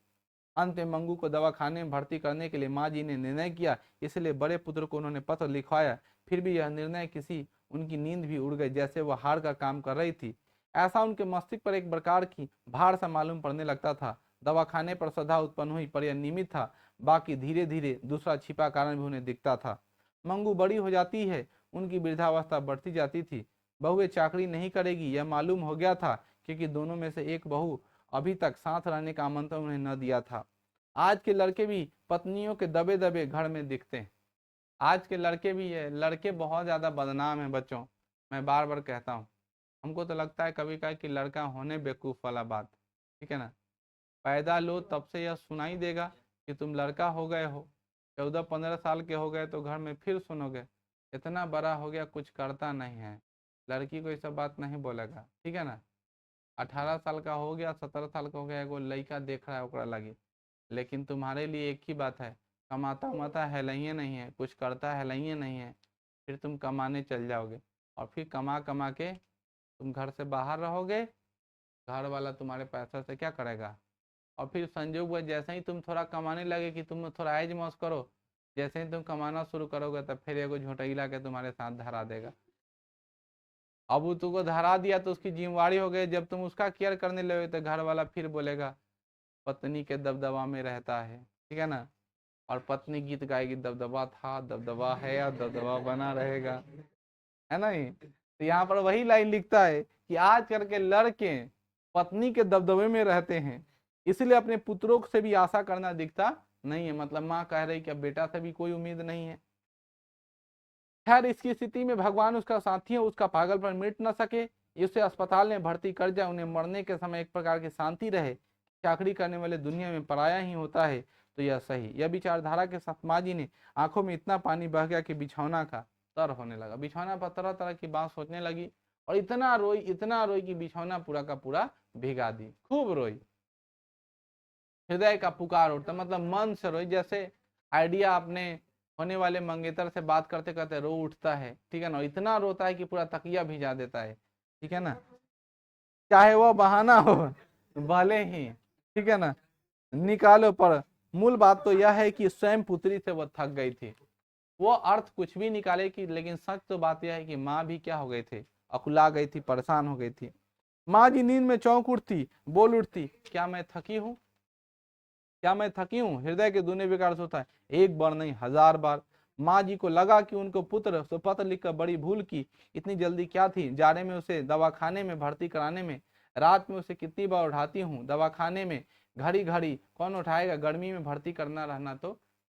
अंत में मंगू को दवाखाने में भर्ती करने के लिए माँ जी ने निर्णय किया, इसलिए बड़े पुत्र को उन्होंने पत्र लिखवाया। फिर भी यह निर्णय किसी उनकी नींद भी उड़ गई, जैसे वह हार का काम कर रही थी। ऐसा उनके मस्तिष्क पर एक प्रकार की भार सा मालूम पड़ने लगता था। दवाखाने पर श्रद्धा उत्पन्न हुई पर यह निमित्त था, बाकी धीरे धीरे दूसरा छिपा कारण भी उन्हें दिखता था। मंगू बड़ी हो जाती है, उनकी वृद्धावस्था बढ़ती जाती थी। बहुएं चाकरी नहीं करेगी यह मालूम हो गया था, क्योंकि दोनों में से एक बहू अभी तक साथ रहने का आमंत्रण उन्हें न दिया था। आज के लड़के भी पत्नियों के दबे दबे घर में दिखते हैं। आज के लड़के भी है, लड़के बहुत ज्यादा बदनाम हैं बच्चों, मैं बार बार कहता हूँ। हमको तो लगता है कभी कभी कि लड़का होने बेवकूफ वाला बात, ठीक है ना। पैदा लो तब से यह सुनाई देगा कि तुम लड़का हो गए हो, 14-15 साल के हो गए तो घर में फिर सुनोगे इतना बड़ा हो गया कुछ करता नहीं है। लड़की को ये सब बात नहीं बोलेगा, ठीक है ना। 18 साल का हो गया, 17 साल का हो गया, एगो लड़का देख रहा है ओकरा लगी। लेकिन तुम्हारे लिए एक ही बात है, कमाता उमाता है लइए नहीं है, कुछ करता है लइए नहीं है। फिर तुम कमाने चल जाओगे और फिर कमा कमा के तुम घर से बाहर रहोगे। घर वाला तुम्हारे पैसा से क्या करेगा। और फिर संजोग हुआ जैसे ही तुम थोड़ा कमाने लगे कि तुम थोड़ा ऐज मौज करो, जैसे ही तुम कमाना शुरू करोगे तब फिर एगो झोटैला के तुम्हारे साथ धरा देगा। अब वो तुमको धरा दिया तो उसकी जिम्मेवारी हो गई, जब तुम उसका केयर करने लगे तो घर वाला फिर बोलेगा पत्नी के दबदबा में रहता है, ठीक है ना। और पत्नी गीत गाएगी दबदबा था दबदबा है या दबदबा बना रहेगा, है ना। ये तो यहाँ पर वही लाइन लिखता है कि आज कल के लड़के पत्नी के दबदबे में रहते हैं, इसलिए अपने पुत्रों से भी आशा करना दिखता नहीं है। मतलब माँ कह रही कि अब बेटा से भी कोई उम्मीद नहीं है। खैर इसकी स्थिति में भगवान उसका साथी है, उसका पागलपन मिट न सके, उसे अस्पताल में भर्ती कर जाए, उन्हें मरने के समय एक प्रकार की शांति रहे। चाकरी करने वाले दुनिया में पराया ही होता है तो यह सही। यह विचारधारा के साथ माँ जी ने आंखों में इतना पानी बह गया कि बिछौना का तर होने लगा। बिछौना पर तरह तरह की बात सोचने लगी और इतना रोई कि बिछौना पूरा का पूरा भिगा दी। खूब रोई, हृदय का पुकार उठता, मतलब मन से रोई। जैसे आइडिया अपने होने वाले मंगेतर से बात करते करते रो उठता है, ठीक है ना। इतना रोता है कि पूरा तकिया भिजा देता है, ठीक है ना। चाहे वो बहाना हो भले ही, ठीक है ना, निकालो। पर मूल बात तो यह है कि स्वयं पुत्री से वो थक गई थी। वो अर्थ कुछ भी निकाले कि, लेकिन सच तो बात यह है कि माँ भी क्या हो गई थी, अकुला गई थी, परेशान हो गई थी। माँ जी नींद में चौंक उठती, बोल उठती, क्या मैं थकी हूँ, क्या मैं थकी हूँ। हृदय के दूने विकार से होता है, एक बार नहीं 1000 बार। माँ जी को लगा कि उनको पुत्र से पत्र लिखकर बड़ी भूल की। इतनी जल्दी क्या थी जाने में उसे दवाखाने में भर्ती कराने में। रात में उसे कितनी बार उठाती हूँ दवाखाने में, घड़ी घड़ी कौन उठाएगा। गर्मी में भर्ती करना रहना तो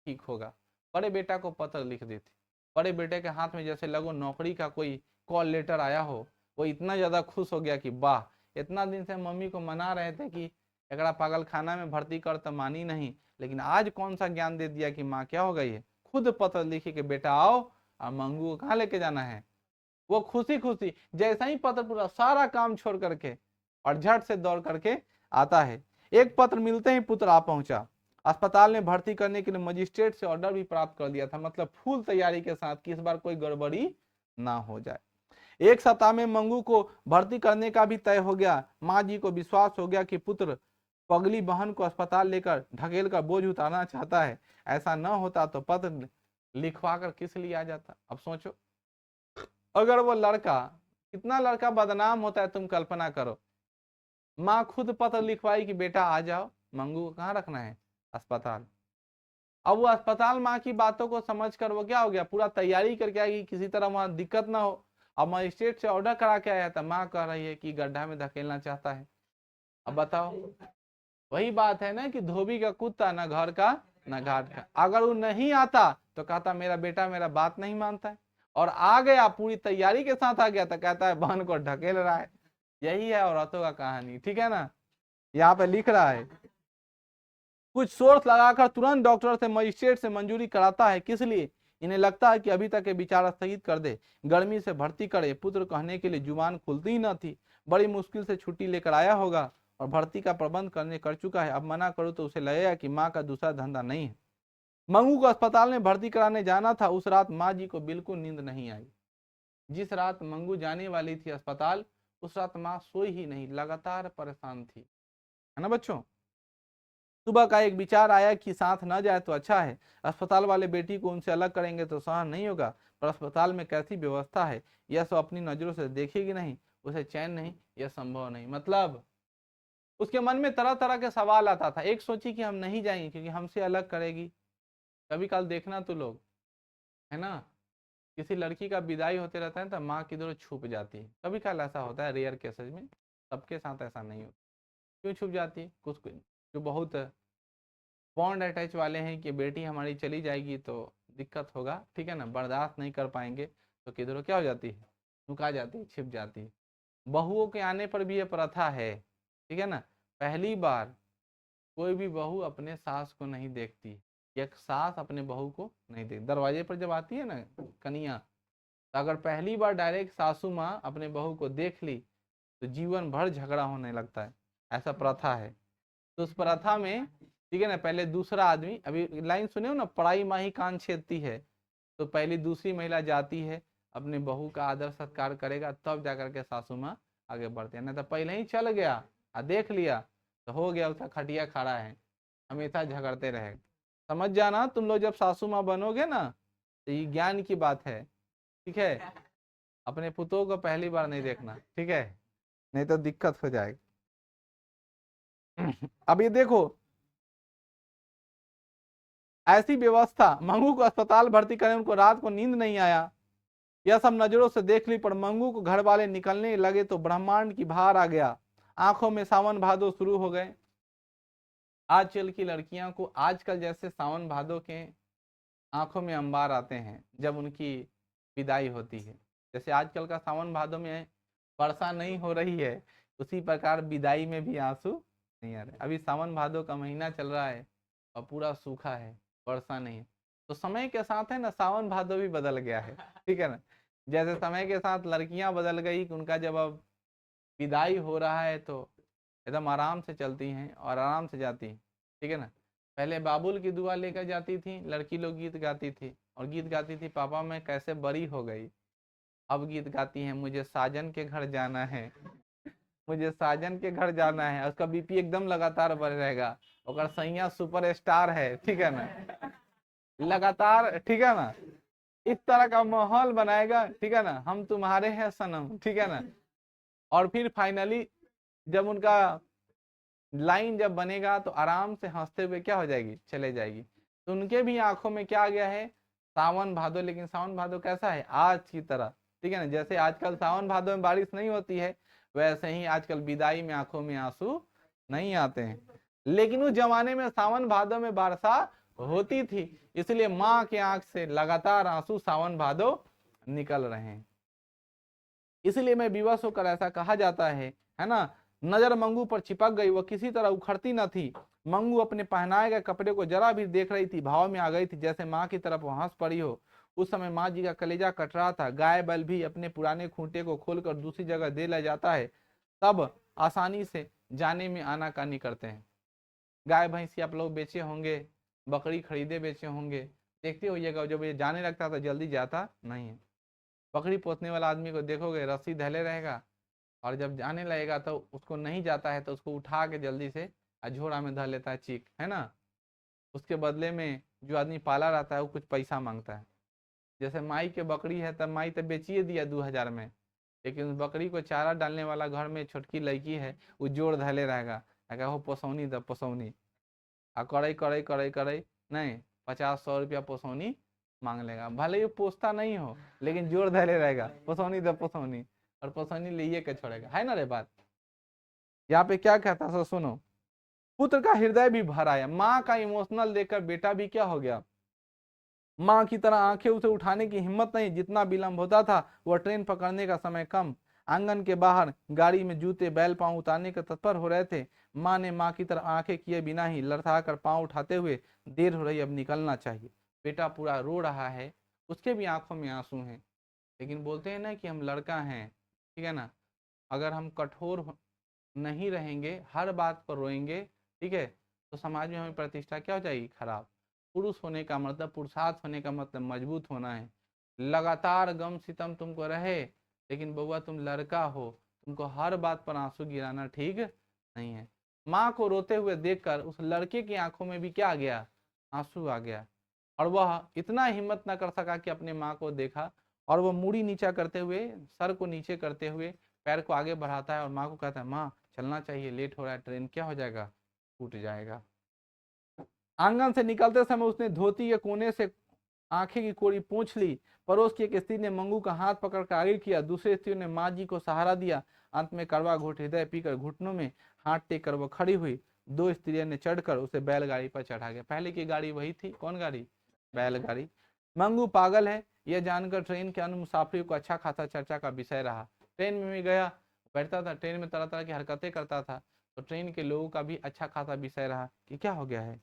ठीक होगा। बड़े बेटा को पत्र लिख देती। बड़े बेटे के हाथ में जैसे लगो नौकरी का कोई कॉल लेटर आया हो। वो इतना ज्यादा खुश हो गया कि वाह, इतना दिन से मम्मी को मना रहे थे कि एकरा पागल खाना में भर्ती कर तो मानी नहीं, लेकिन आज कौन सा ज्ञान दे दिया कि माँ क्या हो गई है। खुद पत्र लिखे कि बेटा आओ और मंगू को कहाँ लेके जाना है। वो खुशी खुशी जैसा ही पत्र पूरा सारा काम छोड़ करके और झट से दौड़ करके आता है। एक पत्र मिलते ही पुत्र आ पहुंचा। अस्पताल में भर्ती करने के लिए मजिस्ट्रेट से ऑर्डर भी प्राप्त कर दिया था, मतलब फुल तैयारी के साथ कि इस बार कोई गड़बड़ी ना हो जाए। एक सप्ताह में मंगू को भर्ती करने का भी तय हो गया। माँ जी को विश्वास हो गया कि पुत्र पगली बहन को अस्पताल लेकर ढकेल कर बोझ उतारना चाहता है। ऐसा न होता तो पत्र लिखवा कर किस लिए आ जाता। अब सोचो अगर वो लड़का, कितना लड़का बदनाम होता है तुम कल्पना करो। माँ खुद पत्र लिखवाई कि बेटा आ जाओ, मंगू को कहाँ रखना है, अस्पताल। अब वो अस्पताल माँ की बातों को समझ कर वो क्या हो गया, पूरा तैयारी करके आएगी किसी तरह वहां दिक्कत ना हो। अब मजिस्ट्रेट से ऑर्डर करा के आया था, माँ कह रही है कि गड्ढा में धकेलना चाहता है। अब बताओ, वही बात है ना कि धोबी का कुत्ता ना घर का ना घाट का। अगर वो नहीं आता तो कहता मेरा बेटा मेरा बात नहीं मानता है, और आ गया पूरी तैयारी के साथ आ गया तो कहता है बहन को ढकेल रहा है। यही है औरतों का कहानी, ठीक है ना। यहाँ पे लिख रहा है कुछ सोर्स लगाकर तुरंत डॉक्टर से मजिस्ट्रेट से मंजूरी कराता है। किस लिए, इन्हें लगता है कि अभी तक के विचार स्थगित कर दे, गर्मी से भर्ती करे। पुत्र कहने के लिए जुबान खुलती ही न थी। बड़ी मुश्किल से छुट्टी लेकर आया होगा और भर्ती का प्रबंध करने कर चुका है। अब मना करो तो उसे लगेगा कि माँ का दूसरा धंधा नहीं है। मंगू को अस्पताल में भर्ती कराने जाना था। उस रात माँ जी को बिल्कुल नींद नहीं आई। जिस रात मंगू जाने वाली थी अस्पताल, उस रात माँ सोई ही नहीं, लगातार परेशान थी, है ना बच्चों। सुबह का एक विचार आया कि साथ न जाए तो अच्छा है। अस्पताल वाले बेटी को उनसे अलग करेंगे तो सहन नहीं होगा, पर अस्पताल में कैसी व्यवस्था है यह सब अपनी नजरों से देखेगी नहीं, उसे चैन नहीं, यह संभव नहीं। मतलब उसके मन में तरह तरह के सवाल आता था। एक सोची कि हम नहीं जाएंगे क्योंकि हमसे अलग करेगी। कभी कल देखना तो लोग, है ना, किसी लड़की का विदाई होते रहता है तो माँ किधर छुप जाती है। कभी कल ऐसा होता है, रेयर केसेस में, सबके साथ ऐसा नहीं होता। क्यों छुप जाती है? कुछ जो बहुत बॉन्ड अटैच वाले हैं कि बेटी हमारी चली जाएगी तो दिक्कत होगा, ठीक है ना, बर्दाश्त नहीं कर पाएंगे, तो किधर क्या हो जाती है, नुका जाती है, छिप जाती है। बहुओं के आने पर भी ये प्रथा है, ठीक है ना। पहली बार कोई भी बहू अपने सास को नहीं देखती, एक सास अपने बहू को नहीं देखती। दरवाजे पर जब आती है ना कनिया, तो अगर पहली बार डायरेक्ट सासू माँ अपने बहू को देख ली तो जीवन भर झगड़ा होने लगता है, ऐसा प्रथा है। तो उस प्रथा में, ठीक है ना, पहले दूसरा आदमी, अभी लाइन सुने हो ना, पढ़ाई माँ ही कान छेदती है, तो पहली दूसरी महिला जाती है, अपने बहू का आदर सत्कार करेगा, तब जाकर के सासू माँ आगे बढ़ते हैं। नहीं तो पहले ही चल गया और देख लिया तो हो गया, उसका खटिया खड़ा है, हमेशा झगड़ते रहे। समझ जाना, तुम लोग जब सासू माँ बनोगे ना, तो ये ज्ञान की बात है, ठीक है। अपने पुतों को पहली बार नहीं देखना, ठीक है, नहीं तो दिक्कत हो जाएगी। अब ये देखो, ऐसी व्यवस्था, मंगू को अस्पताल भर्ती करें, उनको रात को नींद नहीं आया। यह सब नजरों से देख ली, पर मंगू को घर वाले निकलने लगे तो ब्रह्मांड की भार आ गया। आंखों में सावन भादो शुरू हो गए। आजकल की लड़कियां को आजकल जैसे सावन भादो के आंखों में अंबार आते हैं जब उनकी विदाई होती है, जैसे आजकल का सावन भादो में वर्षा नहीं हो रही है, उसी प्रकार विदाई में भी आंसू नहीं आ रहे। अभी सावन भादो का महीना चल रहा है और पूरा सूखा है, वर्षा नहीं है। तो समय के साथ है ना, सावन भादो भी बदल गया है, ठीक है ना। जैसे समय के साथ लड़कियां बदल गई कि उनका जब अब विदाई हो रहा है तो एकदम आराम से चलती हैं और आराम से जाती हैं, ठीक है ना। पहले बाबुल की दुआ लेकर जाती थी लड़की लोग, गीत गाती थी और गीत गाती थी पापा मैं कैसे बड़ी हो गई। अब गीत गाती हैं मुझे साजन के घर जाना है, मुझे साजन के घर जाना है। उसका बीपी एकदम लगातार बढ़ रहेगा, और सैया सुपर स्टार है, ठीक है ना, लगातार, ठीक है ना, इस तरह का माहौल बनाएगा, ठीक है ना, हम तुम्हारे हैं सनम, ठीक है ना। और फिर फाइनली जब उनका लाइन जब बनेगा तो आराम से हंसते हुए क्या हो जाएगी, चले जाएगी। तो उनके भी आंखों में क्या आ गया है, सावन भादो। लेकिन सावन भादो कैसा है, आज की तरह, ठीक है ना। जैसे आजकल सावन भादो में बारिश नहीं होती है, वैसे ही आजकल विदाई में आंखों में आंसू नहीं आते हैं। लेकिन उस जमाने में सावन भादो में वर्षा होती थी, इसलिए माँ के आंख से लगातार आंसू सावन भादो निकल रहे हैं। इसलिए मैं विवश होकर, ऐसा कहा जाता है ना। नजर मंगू पर चिपक गई, वह किसी तरह उखड़ती न थी। मंगू अपने पहनाए गए कपड़े को जरा भी देख रही थी, भाव में आ गई थी, जैसे माँ की तरफ वो हंस पड़ी हो। उस समय माँ जी का कलेजा कट रहा था। गाय बैल भी अपने पुराने खूंटे को खोलकर दूसरी जगह दे ले जाता है, तब आसानी से जाने में आनाकानी करते हैं। गाय भैंसी आप लोग बेचे होंगे, बकरी खरीदे बेचे होंगे, देखते होइएगा जब ये जाने लगता था जल्दी जाता नहीं है। बकरी पोसने वाला आदमी को देखोगे रस्सी धैले रहेगा, और जब जाने लगेगा तो उसको नहीं जाता है तो उसको उठा के जल्दी से झोड़ा में धर लेता है, चीक, है ना। उसके बदले में जो आदमी पाला रहता है वो कुछ पैसा मांगता है। जैसे माई के बकरी है तब माई तो बेचिए दिया 2000 में, लेकिन उस बकरी को चारा डालने वाला घर में छोटकी लड़की है, वो जोड़ धैले रहेगा, अगर वो पोसौनी द पोसौनी, आ करे करे करे करे नहीं 50-100 रुपया पोसौनी मांग लेगा। भले ही पोसता नहीं हो, लेकिन जोर धैले रहेगा, पोसौनी द पोसौनी, और पोसौनी लिए के छोड़ेगा, है ना रे बात। यहाँ पे क्या कहता सो सुनो, पुत्र का हृदय भी भर आया। माँ का इमोशनल देखकर बेटा भी क्या हो गया, माँ की तरह आंखें उसे उठाने की हिम्मत नहीं। जितना विलंब होता था वह ट्रेन पकड़ने का समय कम। आंगन के बाहर गाड़ी में जूते बैल पांव उतारने के तत्पर हो रहे थे। माँ ने माँ की तरह आंखें किए बिना ही लड़खड़ा कर पांव उठाते हुए, देर हो रही, अब निकलना चाहिए। बेटा पूरा रो रहा है, उसके भी आंखों में आंसू हैं, लेकिन बोलते हैं ना कि हम लड़का हैं, ठीक है ना। अगर हम कठोर नहीं रहेंगे, हर बात पर रोएंगे, ठीक है, तो समाज में हमें प्रतिष्ठा क्या हो जाएगी, खराब। पुरुष होने का मतलब, पुरुषार्थ होने का मतलब मजबूत होना है। लगातार गम सितम तुमको रहे, लेकिन बउआ तुम लड़का हो, तुमको हर बात पर आंसू गिराना ठीक नहीं है। माँ को रोते हुए देखकर उस लड़के की आंखों में भी क्या आ गया, आंसू आ गया, और वह इतना हिम्मत न कर सका कि अपने माँ को देखा, और वह मुड़ी नीचा करते हुए, सर को नीचे करते हुए पैर को आगे बढ़ाता है और माँ को कहता है, माँ चलना चाहिए, लेट हो रहा है, ट्रेन क्या हो जाएगा, टूट जाएगा। आंगन से निकलते समय उसने धोती के कोने से आंखें की कोड़ी पूंछ ली। पड़ोस की एक स्त्री ने मंगू का हाथ पकड़कर आगे किया, दूसरी स्त्री ने माँ जी को सहारा दिया। अंत में कड़वा घूट हृदय पीकर घुटनों में हाथ टेक कर वो खड़ी हुई। दो स्त्रियों ने चढ़कर उसे बैलगाड़ी पर चढ़ा गया। पहले की गाड़ी वही थी, कौन गाड़ी, बैलगाड़ी। मंगू पागल है यह जानकर ट्रेन के अन्य मुसाफिरों को अच्छा खासा चर्चा का विषय रहा। ट्रेन में भी गया, बैठता था, ट्रेन में तरह तरह की हरकतें करता था, तो ट्रेन के लोगों का भी अच्छा खासा विषय रहा कि क्या हो गया है।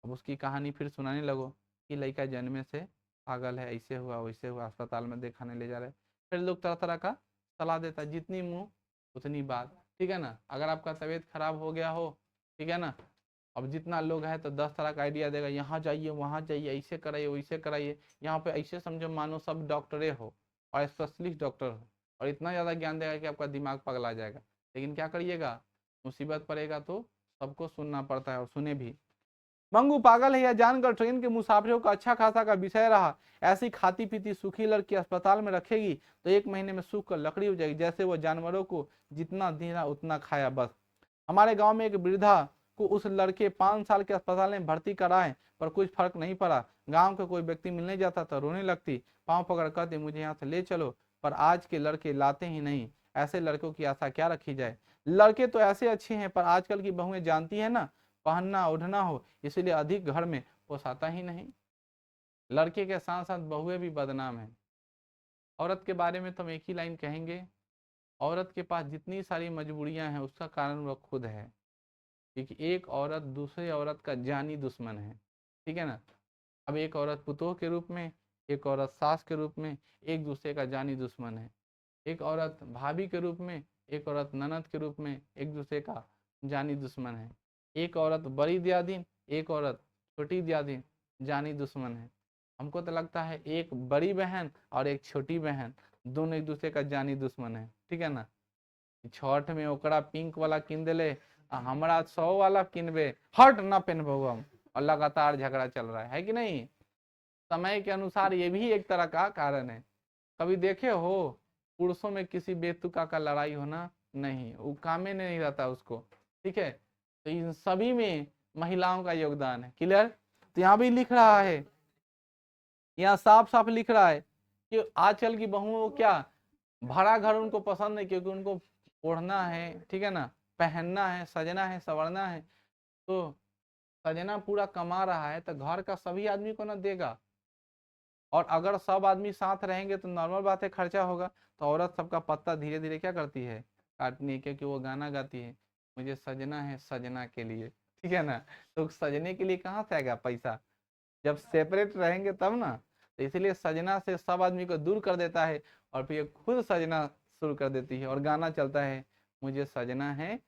अब उसकी कहानी फिर सुनाने लगो कि लड़का जन्मे से पागल है, ऐसे हुआ वैसे हुआ, अस्पताल में दिखाने ले जा रहे। फिर लोग तरह तरह का सलाह देता, जितनी मुंह उतनी बात, ठीक है ना। अगर आपका तबीयत खराब हो गया हो, ठीक है ना, अब जितना लोग है तो 10 तरह का आइडिया देगा, यहाँ जाइए वहाँ जाइए, ऐसे कराइए वैसे कराइए। यहाँ पे ऐसे समझो मानो सब डॉक्टरे हो और स्पेशलिस्ट डॉक्टर हो, और इतना ज़्यादा ज्ञान देगा कि आपका दिमाग पगला जाएगा। लेकिन क्या करिएगा, मुसीबत पड़ेगा तो सबको सुनना पड़ता है, और सुने भी। मंगू पागल है यह जानकर ट्रेन के मुसाफिरों का अच्छा खासा का विषय रहा। ऐसी खाती पीती सूखी लड़की अस्पताल में रखेगी तो 1 महीने में सूख कर लकड़ी हो जाएगी, जैसे वो जानवरों को जितना देना उतना खाया बस। हमारे गांव में एक वृद्धा को उस लड़के 5 साल के अस्पताल में भर्ती कराए, पर कुछ फर्क नहीं पड़ा। गांव का कोई व्यक्ति मिलने जाता तो रोने लगती, पाँव पकड़ कहते मुझे यहाँ से ले चलो, पर आज के लड़के लाते ही नहीं। ऐसे लड़कों की आशा क्या रखी जाए। लड़के तो ऐसे अच्छे हैं, पर आजकल की बहुएं जानती है ना, पहनना ओढ़ना हो, इसीलिए अधिक घर में पोसाता ही नहीं। लड़के के साथ साथ बहुएं भी बदनाम है। औरत के बारे में तो हम एक ही लाइन कहेंगे, औरत के पास जितनी सारी मजबूरियां हैं उसका कारण वह खुद है, क्योंकि एक औरत दूसरे औरत का जानी दुश्मन है, ठीक है ना। अब एक औरत पुतोह के रूप में, एक औरत सास के रूप में एक दूसरे का जानी दुश्मन है। एक औरत भाभी के रूप में, एक औरत ननद के रूप में एक दूसरे का जानी दुश्मन है। एक औरत बड़ी दियादिन, एक औरत छोटी दियादिन जानी दुश्मन है। हमको तो लगता है एक बड़ी बहन और एक छोटी बहन दोनों एक दूसरे का जानी दुश्मन है, ठीक है ना। छठ में ओकरा पिंक वाला किन दिले, हमारा 100 वाला किनबे, हट ना पहनबो हम, और लगातार झगड़ा चल रहा है कि नहीं। समय के अनुसार ये भी एक तरह का कारण है। कभी देखे हो पुरुषों में किसी बेतुका का लड़ाई होना, नहीं, वो काम में नहीं रहता उसको, ठीक है। तो इन सभी में महिलाओं का योगदान है। क्लियर। तो यहाँ भी लिख रहा है, यहाँ साफ साफ लिख रहा है कि आजकल की बहुओं को क्या, भरा घर उनको पसंद है, क्योंकि उनको ओढ़ना है, ठीक है ना, पहनना है, सजना है, संवरना है। तो सजना पूरा कमा रहा है तो घर का सभी आदमी को ना देगा, और अगर सब आदमी साथ रहेंगे तो नॉर्मल बात है, खर्चा होगा। तो औरत सबका पत्ता धीरे धीरे क्या करती है, काटनी है, क्योंकि वो गाना गाती है, मुझे सजना है सजना के लिए, ठीक है ना। तो सजने के लिए कहाँ से आएगा पैसा, जब सेपरेट रहेंगे तब ना। तो इसलिए सजना से सब आदमी को दूर कर देता है, और फिर खुद सजना शुरू कर देती है, और गाना चलता है मुझे सजना है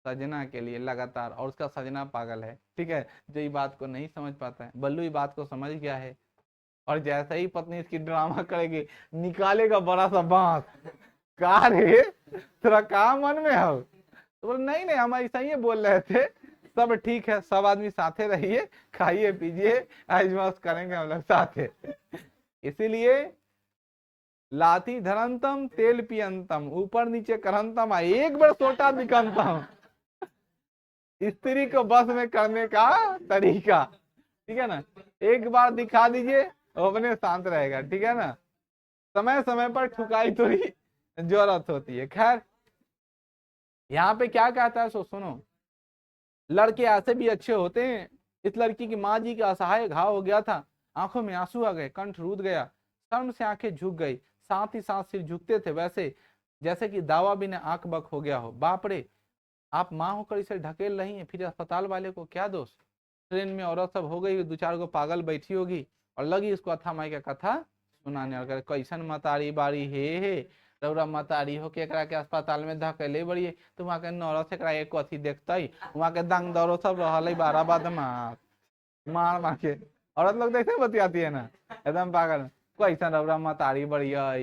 सजना के लिए लगातार, और उसका सजना पागल है, ठीक है। जो ये बात को नहीं समझ पाता है, बल्लू ये बात को समझ गया है, और जैसे ही पत्नी इसकी ड्रामा करेगी निकालेगा बड़ा सा बांस, कहा रे तेरा कहा मन में हो, तो बोले नहीं नहीं हम ऐसा ही बोल रहे थे, सब ठीक है, सब आदमी साथे रहिए, खाइए पीजिए, आज मस्त करेंगे हम लोग साथे। इसीलिए लाती धरंतम तेल पियंतम, ऊपर नीचे करंतम, एक बार सोटा निकंतम। स्त्री को बस में करने का तरीका, ठीक है ना, एक बार दिखा दीजिए वो अपने शांत रहेगा, ठीक है ना। समय समय पर ठुकाई थोड़ी जरूरत होती है। खैर यहाँ पे क्या कहता है सो सुनो, लड़के ऐसे भी अच्छे होते हैं। इस लड़की की माँ जी का असहाय घाव हो गया था, आंखों में आंसू आ गए, कंठ रूद गया, शर्म से आंखें झुक गई, साथ ही साथ सिर झुकते थे वैसे जैसे कि दावा भी ने आंख बक हो गया हो। बाप रे, आप माँ होकर इसे ढकेल रही हैं, फिर अस्पताल वाले को क्या दोष। ट्रेन में औरत सब हो गई, 2-4 गो पागल बैठी होगी, और लगी इसको अथा माई का कथा सुनाने, और कैसन मतारी बारी हे रौरा मतारी हो के एकरा के अस्पताल में धकेले बड़ी, तो वहाँ के नौरत से एक कथी देखते, वहाँ के दंग दौरो सब रहल 12 बदमाश। मार मार के। औरत लोग देखते बतियाती है ना, एकदम पागल, कोई ऐसा रबरा मतारी बढ़िया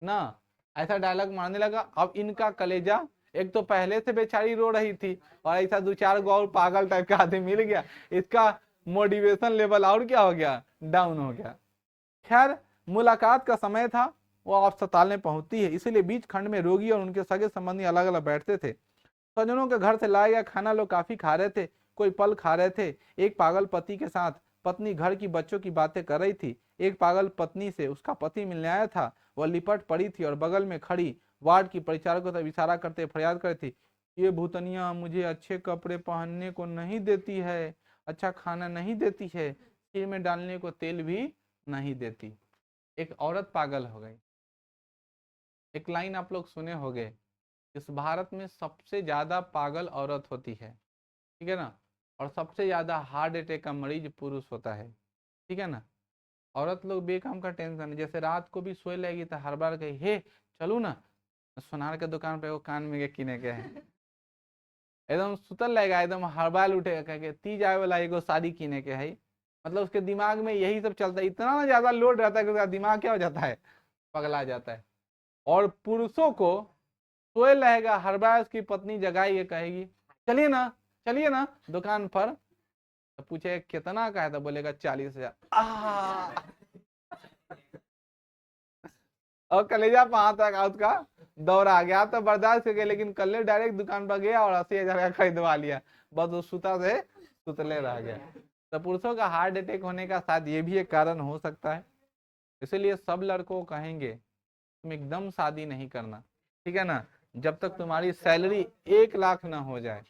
ना, ऐसा डायलॉग मारने लगा। अब इनका कलेजा, एक तो पहले से बेचारी रो रही थी और ऐसा दो चार गो और पागल टाइप का आदमी मिल गया, इसका मोटिवेशन लेवल और क्या हो गया, डाउन हो गया। खैर मुलाकात का समय था, वो अस्पताल में पहुंचती है, इसीलिए बीच खंड में रोगी और उनके सगे संबंधी अलग अलग बैठते थे। स्वजनों के घर से लाया गया खाना लोग काफी खा रहे थे, कोई पल खा रहे थे। एक पागल पति के साथ पत्नी घर की बच्चों की बातें कर रही थी। एक पागल पत्नी से उसका पति मिलने आया था, वह लिपट पड़ी थी और बगल में खड़ी वार्ड की परिचारकों तक इशारा करते फरियाद कर थी, ये भूतनिया मुझे अच्छे कपड़े पहनने को नहीं देती है, अच्छा खाना नहीं देती है, सिर में डालने को तेल भी नहीं देती। एक औरत पागल हो गई। एक लाइन आप लोग सुने होंगे, इस भारत में सबसे ज्यादा पागल औरत होती है, ठीक है ना, और सबसे ज्यादा हार्ट अटैक का मरीज पुरुष होता है, ठीक है ना। औरत लोग बेकाम का टेंशन, जैसे रात को भी सोए लगेगी तो हर बार कही हे चलू ना सोनार के दुकान पे वो कान में किने के है, एकदम सुतल लगेगा, एकदम हर बार उठेगा कह के ती जाए वाला एगो शादी किने के है। मतलब उसके दिमाग में यही सब चलता है, इतना ना ज्यादा लोड रहता है कि उसका दिमाग क्या हो जाता है, पगला जाता है। और पुरुषों को सोए रहेगा, हर बार उसकी पत्नी जगाई कहेगी चलिए ना, चलिए ना दुकान पर, तो पूछे कितना का है, तो बोलेगा 40,000। और कलेजा वहां तक उसका दौड़ आ गया, तो बर्दाश्त कर गया, लेकिन कल डायरेक्ट दुकान पर गया और 80,000 का खरीदवा लिया, बस वो सुता से सुतले रह गया। तो पुरुषों का हार्ट अटैक होने का शायद ये भी एक कारण हो सकता है। इसीलिए सब लड़कों कहेंगे तुम एकदम शादी नहीं करना, ठीक है ना, जब तक तुम्हारी सैलरी 1 लाख ना हो जाए,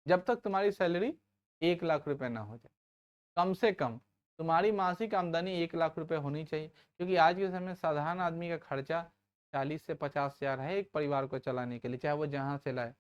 जब तक तुम्हारी सैलरी 1 लाख रुपए ना हो जाए, कम से कम तुम्हारी मासिक आमदनी 1 लाख रुपए होनी चाहिए, क्योंकि आज के समय में साधारण आदमी का खर्चा 40 से 50 हजार है एक परिवार को चलाने के लिए, चाहे वो जहां से लाए।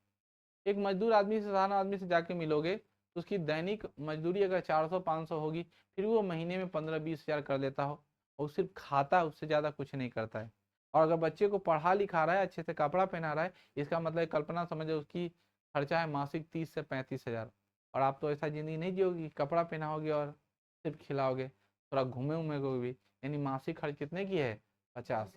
एक मजदूर आदमी से, साधारण आदमी से जाके मिलोगे तो उसकी दैनिक मजदूरी अगर 400-500 होगी, फिर वो महीने में 15-20 हजार कर लेता हो, और सिर्फ खाता है, उससे ज्यादा कुछ नहीं करता है। और अगर बच्चे को पढ़ा लिखा रहा है, अच्छे से कपड़ा पहना रहा है, इसका मतलब कल्पना समझे उसकी खर्चा है मासिक 30 से 35 हजार। और आप तो ऐसा जिंदगी नहीं जियोगी, कपड़ा पहनाओगे और सिर्फ खिलाओगे, थोड़ा घूमे उमेगे भी, यानी मासिक खर्च कितने की है, 50।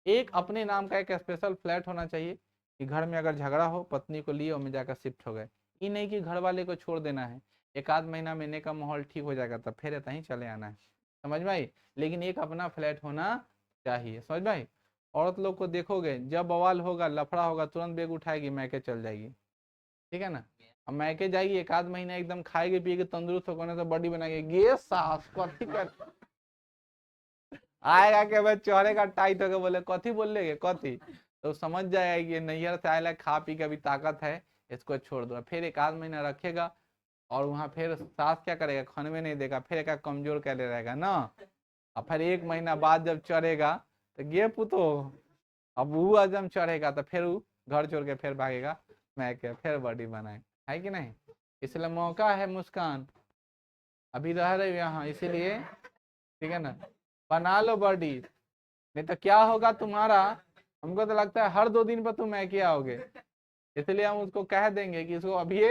एक अपने नाम का एक स्पेशल फ्लैट होना चाहिए कि घर में अगर झगड़ा हो पत्नी को लिए और में जाकर शिफ्ट हो गए, ये नहीं कि घर वाले को छोड़ देना है, एक आध महीना महीने का माहौल ठीक हो जाएगा तब फिर ही चले आना है, समझ भाई। लेकिन एक अपना फ्लैट होना चाहिए, समझ भाई। औरत लोग को देखोगे जब बवाल होगा, लफड़ा होगा, तुरंत बैग उठाएगी मैके चल जाएगी, ठीक है ना। अब मैके जाएगी, एक आध महीना एकदम खाएगी पिएगी तंदुरुस्त होने से बॉडी बनाएगी, ये सास कथी कर आएगा के भाई चौरे का टाइट होकर बोले कथी बोल लेगे कथी, तो समझ जाएगा कि नैहर से आएगा खा पी के अभी ताकत है, इसको छोड़ दो। फिर एक आध महीना रखेगा और वहां फिर सास क्या करेगा, खाने में नहीं देगा, फिर एक कमजोर कैले रहेगा ना। और फिर 1 महीना बाद जब चढ़ेगा तो गे पुतो, अब वो अजम चढ़ेगा तो फिर वो घर छोड़ के फिर भागेगा, मैं क्या फिर बॉडी बनाए, है कि नहीं। इसलिए मौका है मुस्कान, अभी रह रहे यहाँ, इसीलिए ठीक है ना, बना लो बॉडी, नहीं तो क्या होगा तुम्हारा, हमको तो लगता है हर 2 दिन पर तुम मैके आओगे, इसलिए हम उसको कह देंगे कि इसको अभी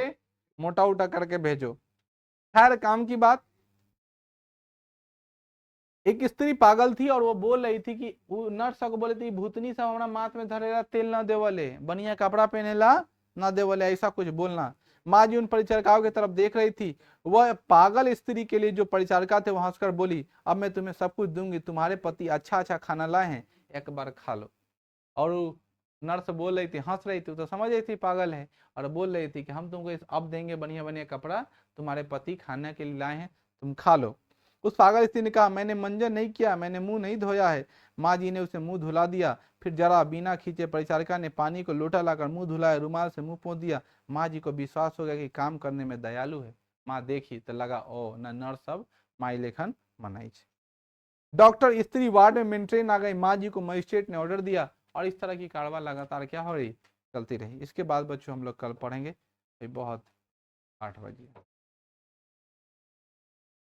मोटा उटा करके भेजो। खैर काम की बात, एक स्त्री पागल थी और वो बोल रही थी कि वो नर्स को बोले थी भूतनी सब हमारा माथ में धरेला तेल ना देवले, बढ़िया कपड़ा पहनेला ना देवले, ऐसा कुछ बोलना। माँ जी उन परिचारिकाओं की तरफ देख रही थी, वह पागल स्त्री के लिए जो परिचारिका थे वहां हंसकर बोली अब मैं तुम्हें सब कुछ दूंगी, तुम्हारे पति अच्छा अच्छा खाना लाए हैं, एक बार खा लो। और नर्स बोल रही थी, हंस रही थी, तो समझ रही थी पागल है, और बोल रही थी कि हम तुमको अब देंगे बढ़िया बढ़िया कपड़ा, तुम्हारे पति खाने के लिए लाए हैं, तुम खा लो। उस पागल स्त्री ने कहा मैंने मंजन नहीं किया, मैंने मुंह नहीं धोया है। माँ जी ने उसे मुंह धुला दिया, फिर जरा बिना खींचे परिचारिका ने पानी को लोटा लाकर मुंह धुलाया, रुमाल से मुंह पोंछ दिया। माँ जी को विश्वास हो गया कि काम करने में दयालु है। माँ देखी तो लगा ओ न नर्स सब माई लेखन मनाई। डॉक्टर स्त्री वार्ड में मेंटेन आ गई, माँ जी को मजिस्ट्रेट ने ऑर्डर दिया, और इस तरह की कार्रवाई लगातार क्या हो रही, चलती रही। इसके बाद बच्चों हम लोग कल पढ़ेंगे, बहुत 8 बजे।